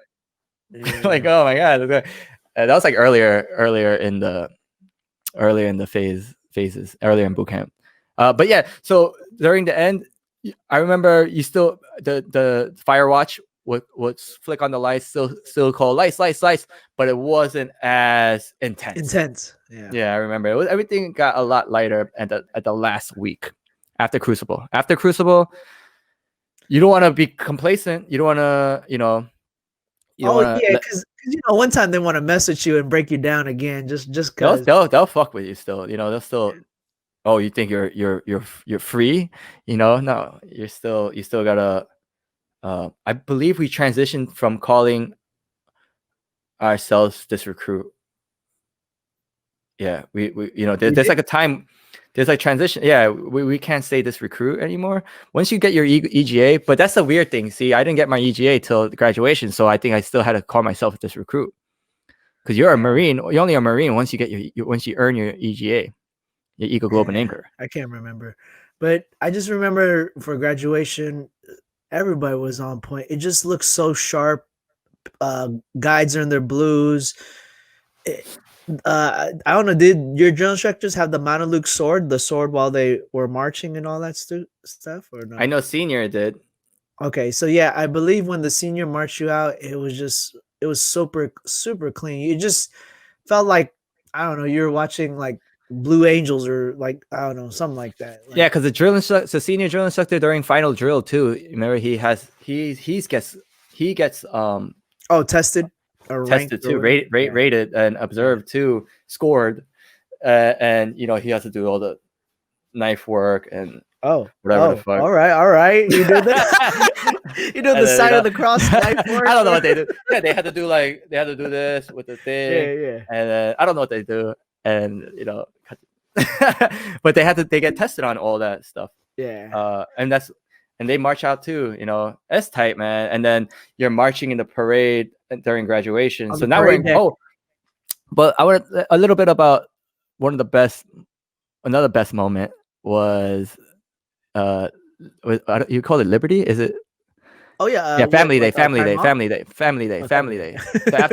Speaker 1: like, oh my god. That was like earlier in the phases, earlier in boot camp. But yeah, so during the end, I remember you still the fire watch would flick on the lights, still call lights, but it wasn't as intense. Yeah, I remember everything got a lot lighter at the last week after Crucible. After Crucible, you don't want to be complacent. You don't want to, you know.
Speaker 2: Because you know, one time they want to mess with you and break you down again, just because
Speaker 1: they'll fuck with you still. You know, they'll still. Oh, you think you're free? You know, no, you still gotta. I believe we transitioned from calling ourselves this recruit. Yeah, we you know, there's like a time, there's like transition. Yeah, we can't say this recruit anymore. Once you get your EGA, but that's a weird thing. See, I didn't get my EGA till graduation, so I think I still had to call myself this recruit. Because you're a Marine, you're only a Marine once you get once you earn your EGA, your Eagle Globe and Anchor.
Speaker 2: I can't remember, but I just remember for graduation, everybody was on point. It just looks so sharp. Guides are in their blues. I don't know. Did your drill instructors have the Monoluk sword, the sword while they were marching and all that stuff, or no?
Speaker 1: I know senior did.
Speaker 2: Okay, so yeah, I believe when the senior marched you out, it was super clean. You just felt like, I don't know, you were watching like Blue Angels or like, I don't know, something like that. Like,
Speaker 1: yeah, because the senior drill instructor during final drill too. Remember, he gets
Speaker 2: tested or
Speaker 1: tested too, rated and observed too, scored, and you know, he has to do all the knife work and whatever the fuck.
Speaker 2: All right, you did that. You do the sign of the cross knife work.
Speaker 1: I don't know what they do. Yeah, they had to do this with the thing.
Speaker 2: Yeah.
Speaker 1: And I don't know what they do, and you know, but they get tested on all that stuff.
Speaker 2: Yeah.
Speaker 1: And they march out too, you know. That's tight, man. And then you're marching in the parade during graduation. So now but I want a little bit about another best moment was you call it Liberty? Is it?
Speaker 2: Oh yeah.
Speaker 1: Family Day. So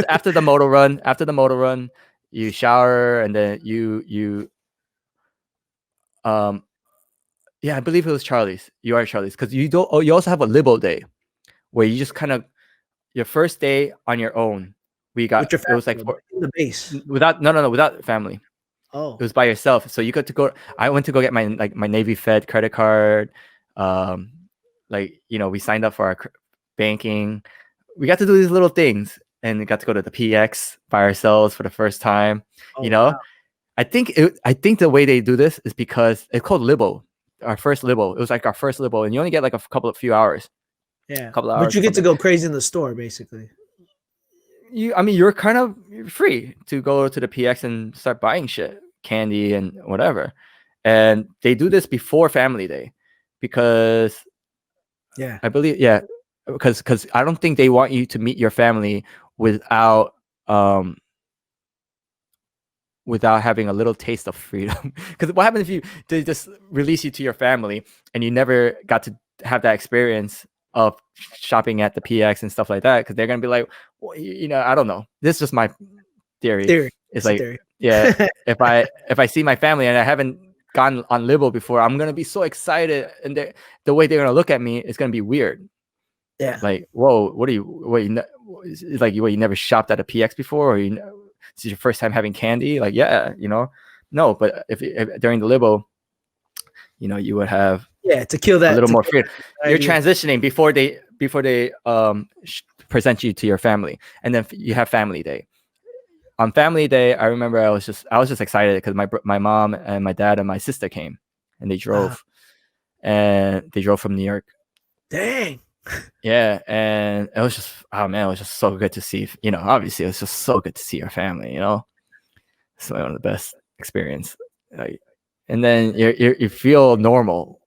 Speaker 1: after the motor run, you shower and then you Yeah, I believe it was Charlie's. You are Charlie's because you don't. Oh, you also have a Libo day where you just kind of your first day on your own. We got
Speaker 2: With your
Speaker 1: it was like
Speaker 2: family in the base.
Speaker 1: without no without family. It
Speaker 2: Oh,
Speaker 1: was by yourself. So you got to go. I went to go get my like my Navy Fed credit card. Um, like we signed up for our banking. We got to do these little things, and we got to go to the PX by ourselves for the first time.
Speaker 2: oh
Speaker 1: You know,
Speaker 2: wow.
Speaker 1: I think the way they do this is because it's called Libo. Our first Libo. It was like our first Libo, and you only get like a couple of few hours,
Speaker 2: Yeah,
Speaker 1: couple of
Speaker 2: but
Speaker 1: hours
Speaker 2: you
Speaker 1: or
Speaker 2: get to
Speaker 1: something.
Speaker 2: go crazy in the store, basically.
Speaker 1: I mean, you're kind of free to go to the PX and start buying shit, candy and whatever. And they do this before Family Day because
Speaker 2: Yeah,
Speaker 1: I believe, yeah, because I don't think they want you to meet your family without um without having a little taste of freedom. Because what happens if they just release you to your family and you never got to have that experience of shopping at the PX and stuff like that? Because they're gonna be like, well, I don't know. This is just my theory.
Speaker 2: theory.
Speaker 1: It's
Speaker 2: It's a
Speaker 1: like,
Speaker 2: theory.
Speaker 1: yeah, if I see my family and I haven't gone on Libo before, I'm gonna be so excited, and the way they're gonna look at me is gonna be weird.
Speaker 2: Yeah,
Speaker 1: Like, whoa, what are you? What it's like? You never shopped at a PX before, or this is your first time having candy? Like, yeah, no. But if during the Libo, you would have
Speaker 2: yeah.
Speaker 1: a little
Speaker 2: To
Speaker 1: more
Speaker 2: kill
Speaker 1: freedom.
Speaker 2: that
Speaker 1: You're
Speaker 2: anxiety.
Speaker 1: transitioning before they present you to your family, and then you have Family Day. On Family Day, I remember I was just excited because my mom and my dad and my sister came, and they drove from New York.
Speaker 2: Dang.
Speaker 1: Yeah, and it was just, oh man, it was just so good to see. Obviously, it was just so good to see your family. It's one of the best experience. Like, and then you feel normal.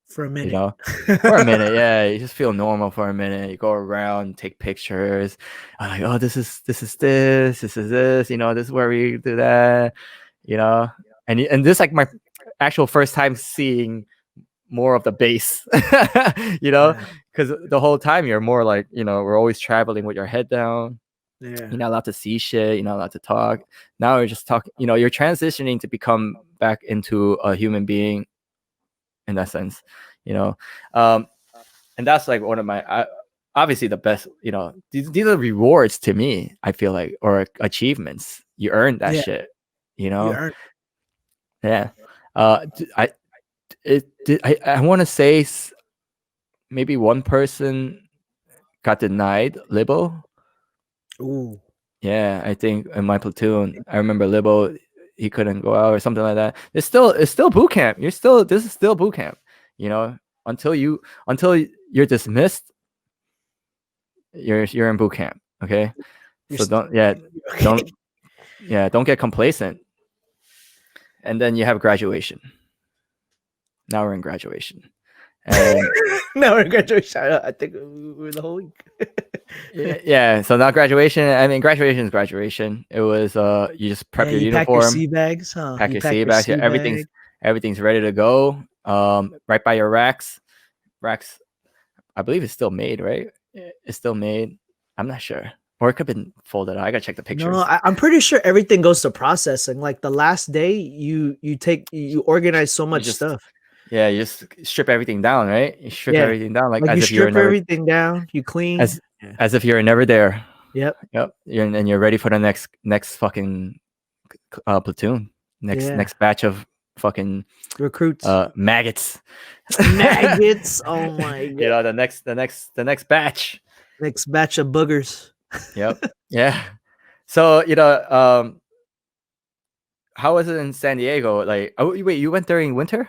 Speaker 2: For a
Speaker 1: You
Speaker 2: minute.
Speaker 1: know, for a minute, yeah, you just feel normal for a minute. You go around, take pictures. I'm like, oh, this is this. This is where we do that. You know, and this is like my actual first time seeing more of the base. you know,
Speaker 2: Yeah,
Speaker 1: because the whole time you're more like, we're always traveling with your head down.
Speaker 2: yeah,
Speaker 1: You're not allowed to see shit. You're not allowed to talk. Now you're just talking. You're transitioning to become back into a human being in that sense. You know, um, and that's like one of my obviously the best. These are rewards to me. I feel like, or achievements. You earned that
Speaker 2: yeah.
Speaker 1: shit.
Speaker 2: You earned.
Speaker 1: Yeah. I I want to say maybe one person got denied Libo.
Speaker 2: Ooh,
Speaker 1: Yeah, I think in my platoon, I remember Libo, he couldn't go out or something like that. It's still boot camp. This is still boot camp. You know, until you're dismissed, you're in boot camp. Okay,
Speaker 2: you're
Speaker 1: so
Speaker 2: st- okay.
Speaker 1: don't don't get complacent. And then you have graduation. Now we're in graduation, and
Speaker 2: No, we're graduation. I think we were the whole week.
Speaker 1: yeah. So now graduation. I mean, graduation is graduation. It was you just
Speaker 2: Yeah,
Speaker 1: prep your
Speaker 2: you pack your
Speaker 1: uniform,
Speaker 2: sea bags, huh?
Speaker 1: pack
Speaker 2: You
Speaker 1: your
Speaker 2: pack
Speaker 1: sea
Speaker 2: your
Speaker 1: bags. Yeah,
Speaker 2: sea bag.
Speaker 1: everything's ready to go. Right by your racks. Racks. I believe it's still made, right? It's still made. I'm not sure, or it could have been folded out. I gotta check the
Speaker 2: No,
Speaker 1: pictures.
Speaker 2: I'm pretty sure everything goes to processing. Like the last day, you organize so
Speaker 1: You
Speaker 2: much
Speaker 1: just
Speaker 2: stuff.
Speaker 1: Yeah, you just strip everything down, right? You strip
Speaker 2: Yeah,
Speaker 1: everything down, like
Speaker 2: like you
Speaker 1: as if you're
Speaker 2: strip
Speaker 1: never
Speaker 2: everything down, you clean.
Speaker 1: as
Speaker 2: Yeah.
Speaker 1: as if you're never there.
Speaker 2: Yep.
Speaker 1: Yep. And you're ready for the next fucking platoon, next
Speaker 2: Yeah.
Speaker 1: next batch of fucking
Speaker 2: Recruits.
Speaker 1: maggots.
Speaker 2: Maggots. Oh my god.
Speaker 1: The next batch.
Speaker 2: Next batch of boogers.
Speaker 1: Yep. Yeah. So how was it in San Diego? Like, oh wait, you went during winter?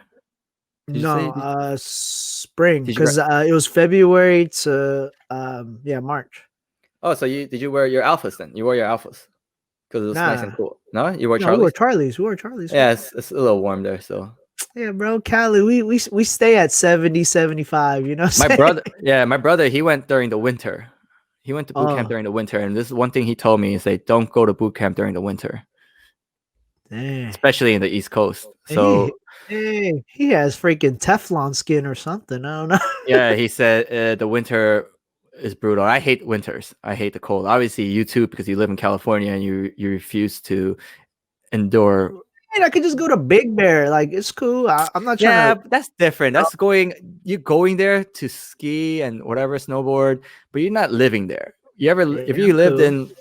Speaker 1: Did you say?
Speaker 2: No, spring,
Speaker 1: Did you?
Speaker 2: because it was February to yeah, March.
Speaker 1: Oh, so did you wear your alphas then? You wore your alphas because it was nice and
Speaker 2: Nah,
Speaker 1: cool. No, you wore
Speaker 2: no, we were
Speaker 1: Charlie's.
Speaker 2: Charlies. We were Charlies,
Speaker 1: Yeah,
Speaker 2: fool.
Speaker 1: it's a little warm there. So
Speaker 2: Yeah, bro, Cali, we stay at 70, 75. You know what
Speaker 1: my
Speaker 2: I'm saying?
Speaker 1: brother, yeah, my brother, he went during the winter. He went to boot camp
Speaker 2: Oh,
Speaker 1: during the winter, and this is one thing he told me is they don't go to boot camp during the winter,
Speaker 2: dang.
Speaker 1: especially in the East Coast.
Speaker 2: He,
Speaker 1: So
Speaker 2: he has freaking Teflon skin or something. I don't know.
Speaker 1: yeah, he said the winter is brutal. I hate winters. I hate the cold. Obviously, you too, because you live in California and you refuse to endure
Speaker 2: mean, I could just go to Big Bear. Like, it's cool. I'm not trying
Speaker 1: Yeah,
Speaker 2: to.
Speaker 1: but that's different. That's you going there to ski and whatever snowboard, but you're not living there. You ever
Speaker 2: Yeah,
Speaker 1: if you
Speaker 2: I'm
Speaker 1: lived
Speaker 2: cool.
Speaker 1: in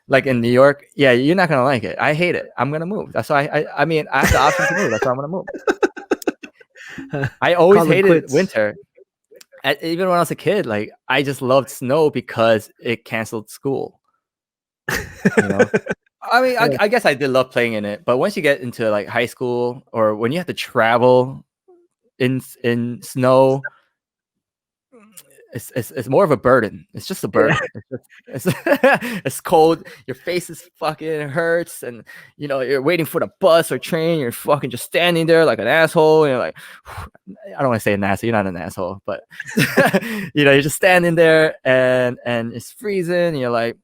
Speaker 1: like in New York, yeah, you're not gonna like it. I hate it. I'm gonna move. That's why I mean I have the option to move. That's why I'm gonna move. I always
Speaker 2: Call it
Speaker 1: hated
Speaker 2: quits.
Speaker 1: winter. Even when I was a kid, like I just loved snow because it canceled school. You know, I mean,
Speaker 2: Yeah.
Speaker 1: I guess I did love playing in it, but once you get into like high school or when you have to travel in snow, it's more of a burden. It's just a
Speaker 2: Yeah.
Speaker 1: burden. It's it's cold. Your face is fucking hurts, and you know you're waiting for the bus or train. You're fucking just standing there like an asshole. And you're like, I don't want to say an asshole. You're not an asshole, but you know you're just standing there and it's freezing. And you're like,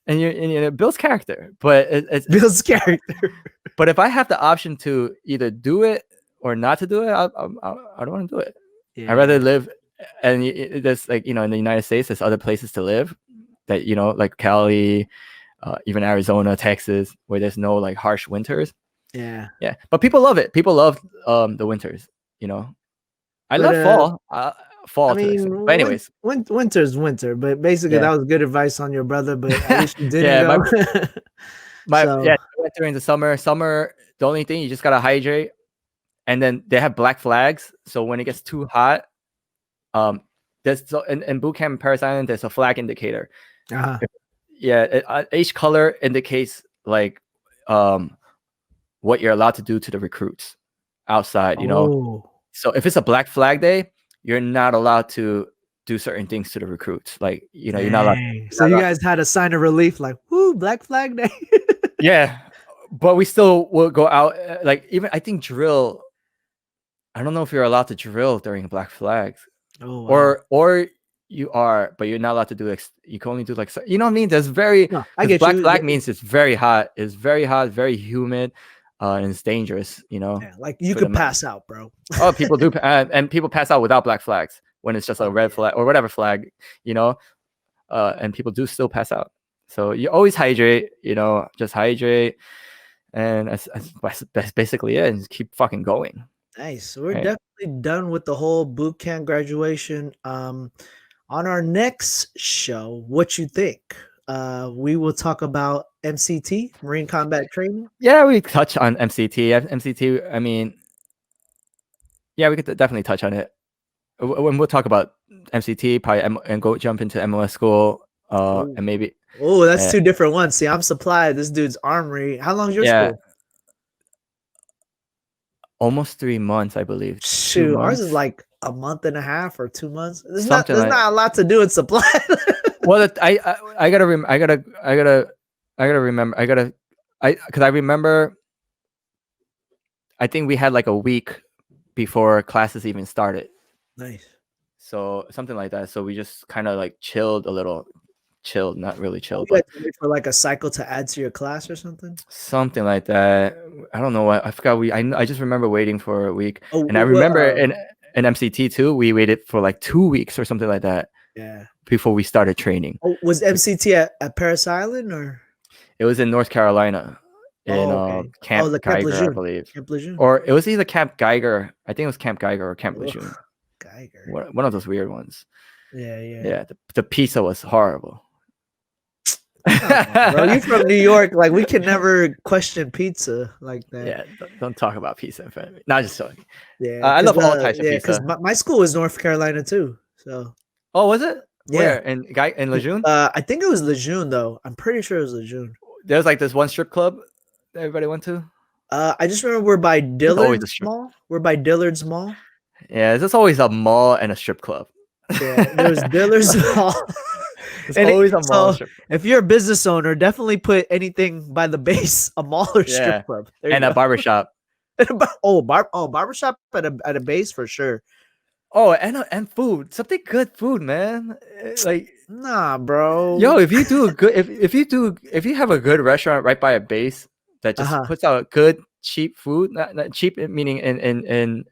Speaker 1: and it builds character. But
Speaker 2: Bill's character.
Speaker 1: but if I have the option to either do it or not to do it, I don't want to do it. I'd rather
Speaker 2: Yeah.
Speaker 1: live, and there's like in the United States, there's other places to live that like Cali, even Arizona, Texas, where there's no like harsh winters.
Speaker 2: Yeah.
Speaker 1: Yeah, but people love it. People love the winters. I
Speaker 2: But
Speaker 1: love fall.
Speaker 2: I
Speaker 1: Fall to an
Speaker 2: mean,
Speaker 1: extent. But anyways,
Speaker 2: winter's winter. But basically,
Speaker 1: yeah,
Speaker 2: that was good advice on your brother. But at least you didn't
Speaker 1: yeah.
Speaker 2: go.
Speaker 1: Yeah,
Speaker 2: So,
Speaker 1: I went during the summer. Summer, the only thing you just gotta hydrate, and then they have black flags. So when it gets too hot, there's in boot camp in Paris Island, there's a flag indicator.
Speaker 2: uh-huh.
Speaker 1: Yeah, each color indicates like what you're allowed to do to the recruits outside.
Speaker 2: Oh,
Speaker 1: So if it's a black flag day, you're not allowed to do certain things to the recruits. Like you're not allowed.
Speaker 2: dang. So you guys had a sign of relief, like, woo, Black Flag Day.
Speaker 1: Yeah, but we still will go out. Like even I think drill. I don't know if you're allowed to drill during black flags,
Speaker 2: Oh, wow.
Speaker 1: or you are, but you're not allowed to do. You can only do like you know what I mean. There's very
Speaker 2: No, I
Speaker 1: because
Speaker 2: get
Speaker 1: black
Speaker 2: you.
Speaker 1: flag means it's very hot. It's very hot, very humid, and it's dangerous.
Speaker 2: Yeah, like you
Speaker 1: for the
Speaker 2: could pass out, bro.
Speaker 1: Oh, people do, and people pass out without black flags when it's just a
Speaker 2: Oh,
Speaker 1: red
Speaker 2: yeah.
Speaker 1: flag or whatever flag, and people do still pass out. So you always hydrate, just hydrate, and that's basically it. And just keep fucking going.
Speaker 2: Nice. So we're
Speaker 1: Right?
Speaker 2: definitely done with the whole boot camp graduation. On our next show, what you think? We will talk about MCT, Marine Combat Training.
Speaker 1: Yeah, we touch on MCT. MCT. I mean, yeah, we could definitely touch on it. When we'll talk about MCT, probably and go jump into MOS school,
Speaker 2: Oh,
Speaker 1: and maybe
Speaker 2: that's two different ones. See, I'm supplied. This dude's armory. How long's your
Speaker 1: yeah,
Speaker 2: school?
Speaker 1: almost 3 months, I believe.
Speaker 2: Shoot, ours is
Speaker 1: 2 months,
Speaker 2: like a month and a half or 2 months.
Speaker 1: something
Speaker 2: There's
Speaker 1: like.
Speaker 2: not a lot to do in supply.
Speaker 1: Well, I gotta remember. Because I remember. I think we had like a week before classes even started.
Speaker 2: Nice.
Speaker 1: So something like that. So we just kind of like chilled a little, chilled, not really
Speaker 2: Oh,
Speaker 1: chilled,
Speaker 2: you had
Speaker 1: but
Speaker 2: to wait for like a cycle to add to your class or something?
Speaker 1: something like that. I don't know what I forgot. I just remember waiting for a week,
Speaker 2: Oh,
Speaker 1: and I remember in MCT too, we waited for like 2 weeks or something like that
Speaker 2: yeah.
Speaker 1: before we started training.
Speaker 2: Oh, was MCT at Paris Island or?
Speaker 1: It was in North Carolina, in
Speaker 2: Oh, okay. Oh,
Speaker 1: Camp
Speaker 2: the Camp
Speaker 1: Geiger, I
Speaker 2: Lejeune.
Speaker 1: believe,
Speaker 2: Camp Lejeune.
Speaker 1: or it was either Camp Geiger. I think it was Camp Geiger or Camp
Speaker 2: Ugh,
Speaker 1: Lejeune.
Speaker 2: Geiger.
Speaker 1: One of those weird ones.
Speaker 2: Yeah.
Speaker 1: Yeah, the pizza was horrible.
Speaker 2: Bro, you from New York? Like we can never question pizza like that.
Speaker 1: Yeah, don't talk about pizza in front of me. Not just talking.
Speaker 2: Yeah,
Speaker 1: I love all types of
Speaker 2: yeah, because
Speaker 1: pizza.
Speaker 2: my school is North Carolina too. So
Speaker 1: Oh, was it?
Speaker 2: yeah,
Speaker 1: Where in Lejeune?
Speaker 2: I think it was Lejeune though. I'm pretty sure it was Lejeune.
Speaker 1: There's like this one strip club that everybody went to.
Speaker 2: I just remember we're by
Speaker 1: There's always
Speaker 2: Dillard's
Speaker 1: a strip.
Speaker 2: Mall. We're by Dillard's Mall.
Speaker 1: Yeah, there's always a mall and a strip club.
Speaker 2: Yeah, there's Dillard's Mall.
Speaker 1: There's always a mall.
Speaker 2: So if you're a business owner, definitely put anything by the base, a mall or strip club. There
Speaker 1: and
Speaker 2: you
Speaker 1: a barbershop.
Speaker 2: Barbershop at a base for sure.
Speaker 1: Oh, and food. Something good food, man. Like
Speaker 2: nah, bro.
Speaker 1: Yo, if you do a good if you have a good restaurant right by a base that just puts out good cheap food, not cheap meaning in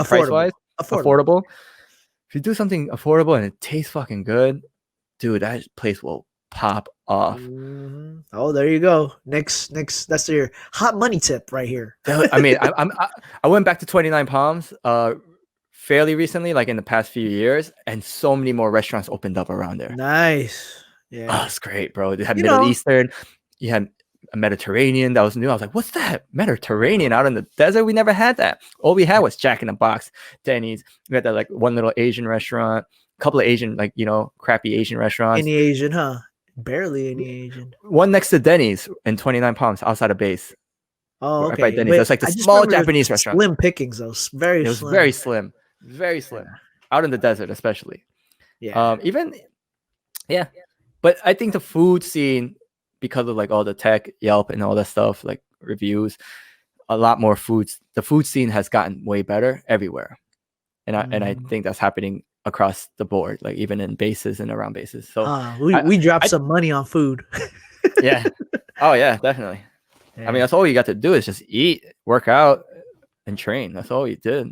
Speaker 1: price wise, affordable. If you do something affordable and it tastes fucking good, dude, that place will pop off.
Speaker 2: Oh, there you go. Next, that's your hot money tip right here.
Speaker 1: I mean, I went back to 29 Palms fairly recently, like in the past few years, and so many more restaurants opened up around there.
Speaker 2: Nice.
Speaker 1: Oh,
Speaker 2: Yeah.
Speaker 1: it's great, bro. They had
Speaker 2: You
Speaker 1: Middle
Speaker 2: know,
Speaker 1: Eastern, you had a Mediterranean that was new. I was like, what's that? Mediterranean out in the desert? We never had that. All we had was Jack in the Box, Denny's. We had that like one little Asian restaurant, a couple of Asian, like, crappy Asian restaurants.
Speaker 2: any Asian, huh? Barely any Asian.
Speaker 1: One next to Denny's in 29 Palms outside of base.
Speaker 2: Oh,
Speaker 1: Right by
Speaker 2: okay.
Speaker 1: Denny's.
Speaker 2: But
Speaker 1: That's like the
Speaker 2: I just
Speaker 1: small
Speaker 2: remember
Speaker 1: Japanese restaurant.
Speaker 2: slim pickings, though. Very
Speaker 1: It was
Speaker 2: slim.
Speaker 1: very slim. Very slim. Out in the desert, especially.
Speaker 2: Yeah.
Speaker 1: Even, yeah. But I think the food scene, because of like all the tech, Yelp, and all that stuff, like reviews, a lot more foods. The food scene has gotten way better everywhere, and I think that's happening across the board, like even in bases and around bases. So
Speaker 2: we dropped some money on food.
Speaker 1: yeah. Oh yeah, definitely.
Speaker 2: Yeah.
Speaker 1: I mean, that's all you got to do is just eat, work out, and train. That's all you did.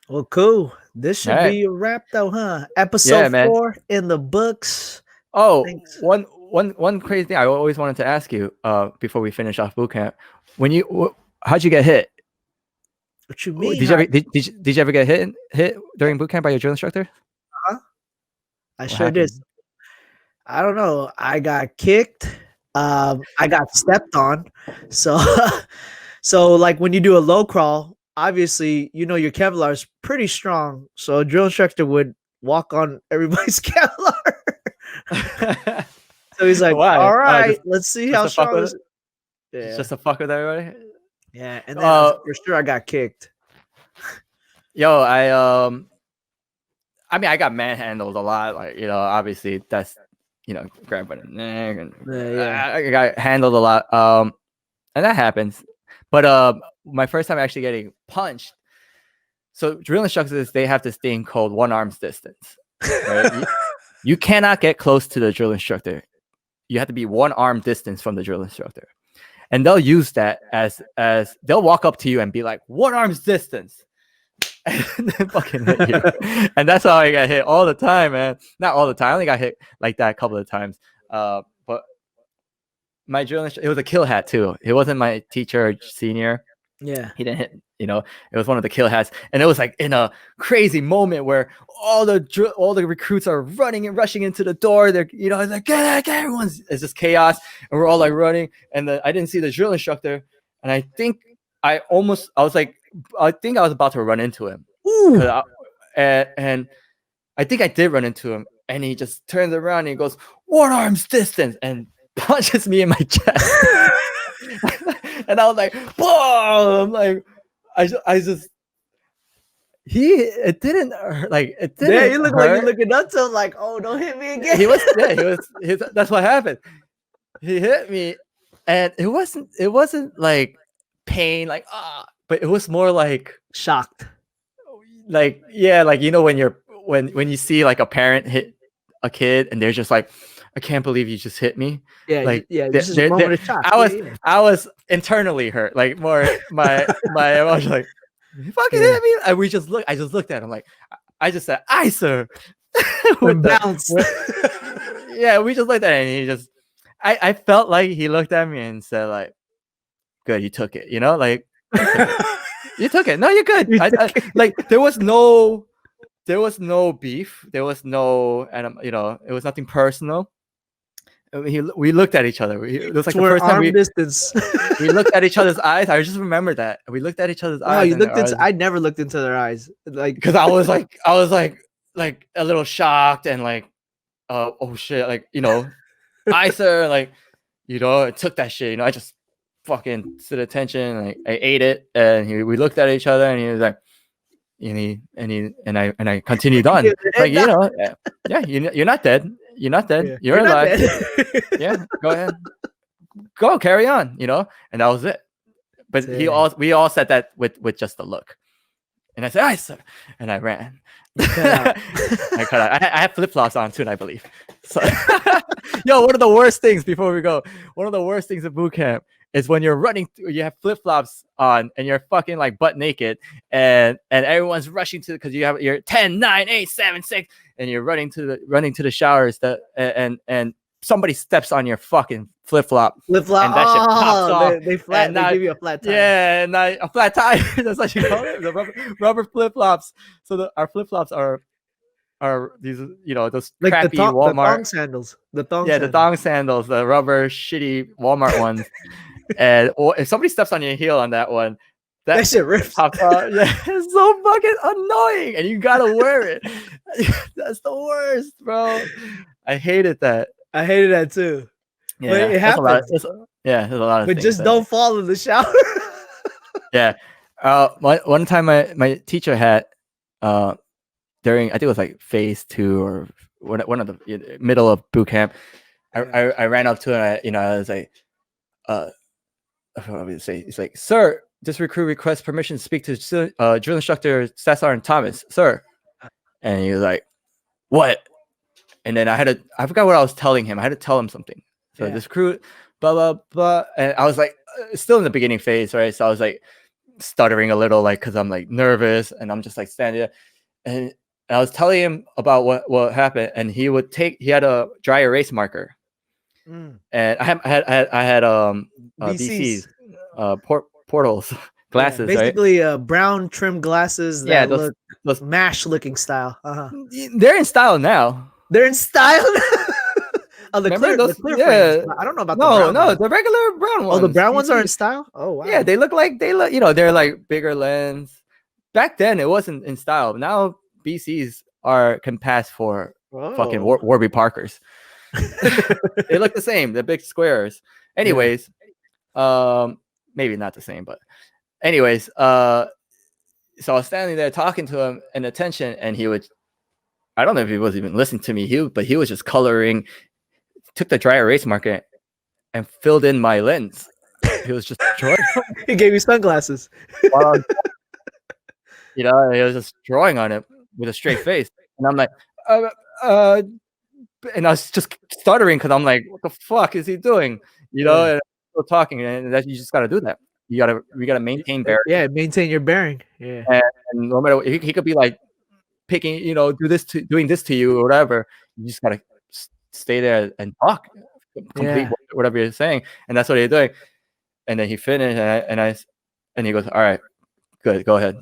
Speaker 2: Well, cool. This should be a wrap, though, huh? Episode 4 in the books.
Speaker 1: Oh, one crazy thing I always wanted to ask you before we finish off boot camp. How'd you get hit?
Speaker 2: What you mean?
Speaker 1: Did you ever get hit during boot camp by your drill instructor?
Speaker 2: I sure did. I don't know. I got kicked. I got stepped on. So like when you do a low crawl, obviously your Kevlar is pretty strong. So a drill instructor would walk on everybody's Kevlar. So he's like,
Speaker 1: why?
Speaker 2: all right, let's see how strong this is.
Speaker 1: Yeah. Just to fuck with everybody.
Speaker 2: Yeah, and then for sure I got kicked.
Speaker 1: Yo, I mean, I got manhandled a lot. Like, obviously that's, grabbed by the neck, and I got handled a lot. And that happens. But my first time actually getting punched. So drill instructors, they have this thing called 1 arm's distance. Right? you cannot get close to the drill instructor. You have to be 1 arm distance from the drill instructor. And they'll use that as they'll walk up to you and be like, 1 arm's distance. And then fucking hit you. And that's how I got hit all the time, man. Not all the time. I only got hit like that a couple of times. But my drill instructor, it was a kill hat too. It wasn't my teacher or senior.
Speaker 2: Yeah.
Speaker 1: He didn't hit, it was one of the kill hats. And it was like in a crazy moment where all the recruits are running and rushing into the door. They're, it's like, get it's just chaos. And we're all like running. And I didn't see the drill instructor. And I think I was about to run into him. And I think I did run into him. And he just turns around and he goes, 1 arm's distance, and punches me in my chest. And I was like, boom! Like, it didn't hurt. Like, it didn't.
Speaker 2: Yeah, you look like you're looking up to him, like, oh, don't hit me again.
Speaker 1: He was. That's what happened. He hit me, and it wasn't like pain, like but it was more like
Speaker 2: shocked.
Speaker 1: Like, yeah, like, when you see like a parent hit a kid and they're just like, I can't believe you just hit me.
Speaker 2: Yeah,
Speaker 1: like,
Speaker 2: this is a moment of shock.
Speaker 1: I was internally hurt, like more my emotion, like, you fucking hit me. And I just looked at him, like, I just said, "Aye, sir."
Speaker 2: Bounce.
Speaker 1: Yeah, we just looked at it, and he just, I felt like he looked at me and said, like, good, you took it, like, you took it. No, you're good. Like, there was no beef. There was no, and it was nothing personal. We looked at each other. It was like the first time we looked at each other's eyes. I just remember that we looked at each other's eyes.
Speaker 2: I never looked into their eyes, like,
Speaker 1: because I was like a little shocked and like, oh shit, like, I sir, like, I took that shit. I just fucking stood attention. Like, I ate it, and we looked at each other, and he was like, and I continued on. Like, yeah, you're not dead. You're not dead. Yeah, you're alive. Yeah, go ahead. Go, carry on, and that was it. But we all said that with just a look. And I said, "Aye, sir," and I ran. I cut out. I have flip-flops on too, I believe. So, one of the worst things before we go, one of the worst things at boot camp is when you're running, you have flip-flops on and you're fucking like butt naked, and everyone's rushing because you have your 10, 9, 8, 7, 6, and you're running to the showers and somebody steps on your fucking flip flop,
Speaker 2: Flip flop.
Speaker 1: and that shit pops
Speaker 2: Oh,
Speaker 1: off,
Speaker 2: they
Speaker 1: and
Speaker 2: flat. They
Speaker 1: now
Speaker 2: give you a flat tire.
Speaker 1: yeah, and now a flat tire. That's what you call it, the rubber flip flops. So our flip flops are these, you know, those
Speaker 2: Like
Speaker 1: crappy
Speaker 2: the
Speaker 1: Walmart,
Speaker 2: thong sandals. The thong
Speaker 1: yeah, the
Speaker 2: sandals.
Speaker 1: thong sandals, the rubber shitty Walmart ones. And or if somebody steps on your heel on that one,
Speaker 2: That shit rips.
Speaker 1: pops out. Yeah, it's so fucking annoying, and you gotta wear it. That's the worst, bro. I hated that.
Speaker 2: I hated that too. But
Speaker 1: Yeah,
Speaker 2: it
Speaker 1: that's a lot.
Speaker 2: happens.
Speaker 1: Yeah, there's a lot of
Speaker 2: But
Speaker 1: things
Speaker 2: just
Speaker 1: that.
Speaker 2: don't fall in the shower.
Speaker 1: Yeah. One time my teacher had during, I think it was like phase 2 or one of the middle of boot camp. I ran up to him. I was like, what would you say? He's like, "Sir, this recruit requests permission to speak to drill instructor Cesar and Thomas, sir." And he was like, "What?" And then I forgot what I was telling him. I had to tell him something. So this recruit, blah blah blah, and I was like, still in the beginning phase, right? So I was like stuttering a little, like, because I'm like nervous, and I'm just like standing there, and I was telling him about what happened, and he had a dry erase marker, and I had
Speaker 2: BCs.
Speaker 1: portals glasses,
Speaker 2: basically
Speaker 1: right?
Speaker 2: brown trim glasses that
Speaker 1: Yeah,
Speaker 2: look
Speaker 1: those
Speaker 2: mash looking style.
Speaker 1: they're in style now.
Speaker 2: They're in style. Oh, the
Speaker 1: Remember
Speaker 2: clear,
Speaker 1: those?
Speaker 2: the clear
Speaker 1: Yeah.
Speaker 2: frames. I don't know about the
Speaker 1: No,
Speaker 2: brown
Speaker 1: no,
Speaker 2: ones.
Speaker 1: the regular brown ones.
Speaker 2: Oh, the brown ones are in
Speaker 1: BC.
Speaker 2: style. Oh, wow.
Speaker 1: Yeah, they look, you know, they're like bigger lens. Back then, it wasn't in style. Now BCs can pass for fucking Warby Parkers. They look the same. They're big squares. Anyways, maybe not the same, but anyways, so I was standing there talking to him and attention, and he would, I don't know if he was even listening to me, but he was just coloring, took the dry erase marker and filled in my lens. He was just drawing.
Speaker 2: He gave you sunglasses.
Speaker 1: You know, he was just drawing on it with a straight face. And I'm like, and I was just stuttering because I'm like, what the fuck is he doing? You know, and still talking, and that you just gotta do that. We gotta maintain bearing.
Speaker 2: Yeah, maintain your bearing. Yeah.
Speaker 1: And no matter what, he could be like picking, you know, doing this to you or whatever. You just gotta stay there and talk, complete whatever you're saying, and that's what he's doing. And then he finished, and he goes, "All right, good, go ahead."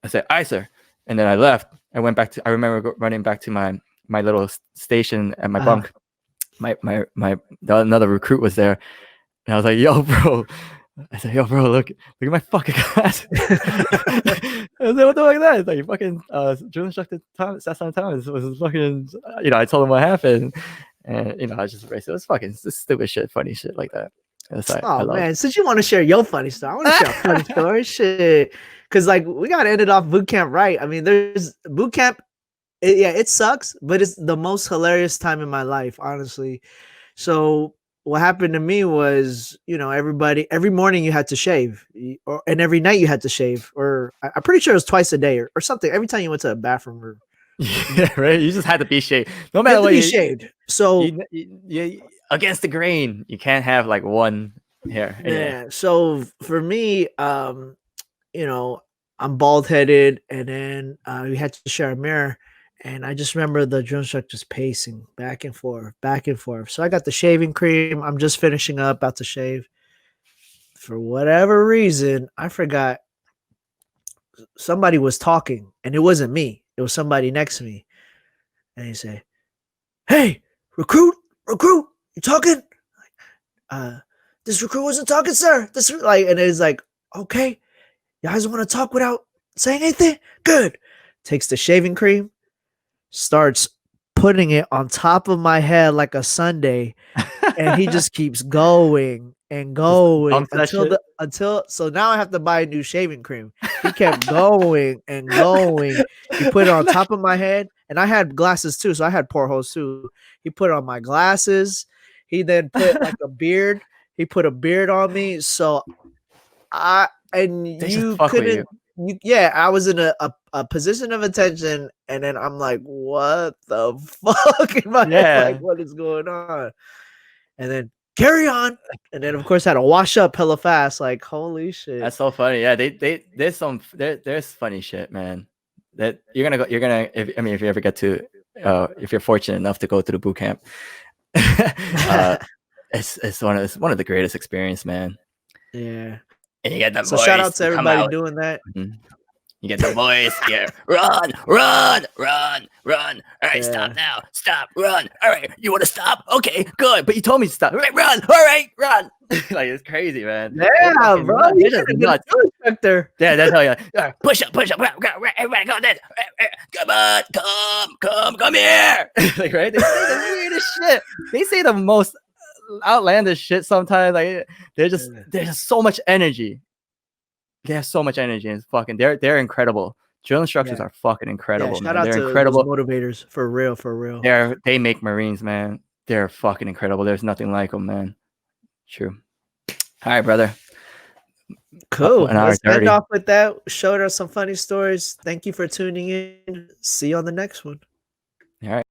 Speaker 1: I said, "Aye, sir," and then I left. I went back to. I remember running back to my little station at my bunk. Another recruit was there, and I was like, "Yo, bro." I said, "Yo, bro, look at my fucking class." I was like, "What the fuck is that?" It's like, fucking drill instructor Thomas was fucking, you know, I told him what happened, and, you know, I just erased it. It was fucking stupid shit, funny shit like that.
Speaker 2: Oh man, since you want to share your funny story, I want to share a funny story. Shit, because like we gotta end it off boot camp right. I mean, there's boot camp. It sucks, but it's the most hilarious time in my life, honestly. So what happened to me was, you know, every morning you had to shave, and every night you had to shave, or I'm pretty sure it was twice a day or something. Every time you went to a bathroom or
Speaker 1: yeah, right. You just had to be shaved, no matter what.
Speaker 2: You shaved. So
Speaker 1: you against the grain, you can't have like one hair. Anyway.
Speaker 2: Yeah. So for me, you know, I'm bald headed, and then we had to share a mirror. And I just remember the drill instructor just pacing back and forth, back and forth. So I got the shaving cream. I'm just finishing up, about to shave. For whatever reason, I forgot somebody was talking, and it wasn't me. It was somebody next to me. And he said, "Hey, recruit, you talking?" This recruit wasn't talking, sir. This and it's like, okay, you guys want to talk without saying anything? Good. Takes the shaving cream, starts putting it on top of my head like a sundae, and he just keeps going and going until so now I have to buy a new shaving cream. He kept going and going. He put it on top of my head, and I had glasses too, so I had portholes too. He put it on my glasses. He then put like a beard. He put a beard on me, so you couldn't. I was in a position of attention, and then I'm like, what the fuck in my head? Like, what is going on? And then carry on, and then of course I had to wash up hella fast. Like, holy shit,
Speaker 1: that's so funny. Yeah, there's funny shit, man. That you're gonna if you ever get to if you're fortunate enough to go to the boot camp, uh, it's one of the greatest experience, man.
Speaker 2: Yeah.
Speaker 1: And you get the
Speaker 2: So shout
Speaker 1: voice,
Speaker 2: out to
Speaker 1: you come
Speaker 2: everybody
Speaker 1: out.
Speaker 2: doing that.
Speaker 1: Mhm. You get the voice, yeah. Run, run, run, run. All right, stop
Speaker 2: Yeah.
Speaker 1: now. Stop, run. All right, you want to stop? Okay, good. But you told me to stop. All right, run. All right, run. Like it's crazy, man. They're
Speaker 2: Yeah,
Speaker 1: fucking
Speaker 2: bro.
Speaker 1: nuts.
Speaker 2: You
Speaker 1: They're just
Speaker 2: should have been a
Speaker 1: nuts.
Speaker 2: drill instructor.
Speaker 1: Yeah, that's how you push up, push up. Everybody go there. Come on, come here. Like right? They say the weirdest shit. They say the most outlandish shit sometimes. Like there's just so much energy. They have so much energy and it's fucking they're incredible. Drill instructors
Speaker 2: Yeah.
Speaker 1: are fucking
Speaker 2: Yeah.
Speaker 1: incredible,
Speaker 2: Shout
Speaker 1: man.
Speaker 2: out
Speaker 1: They're
Speaker 2: to those
Speaker 1: incredible.
Speaker 2: motivators for real, for real.
Speaker 1: They make Marines, man. They're fucking incredible. There's nothing like them, man. True. All right, brother.
Speaker 2: Cool.
Speaker 1: An hour
Speaker 2: Let's end
Speaker 1: 30.
Speaker 2: off with that. Showed us some funny stories. Thank you for tuning in. See you on the next one.
Speaker 1: All right.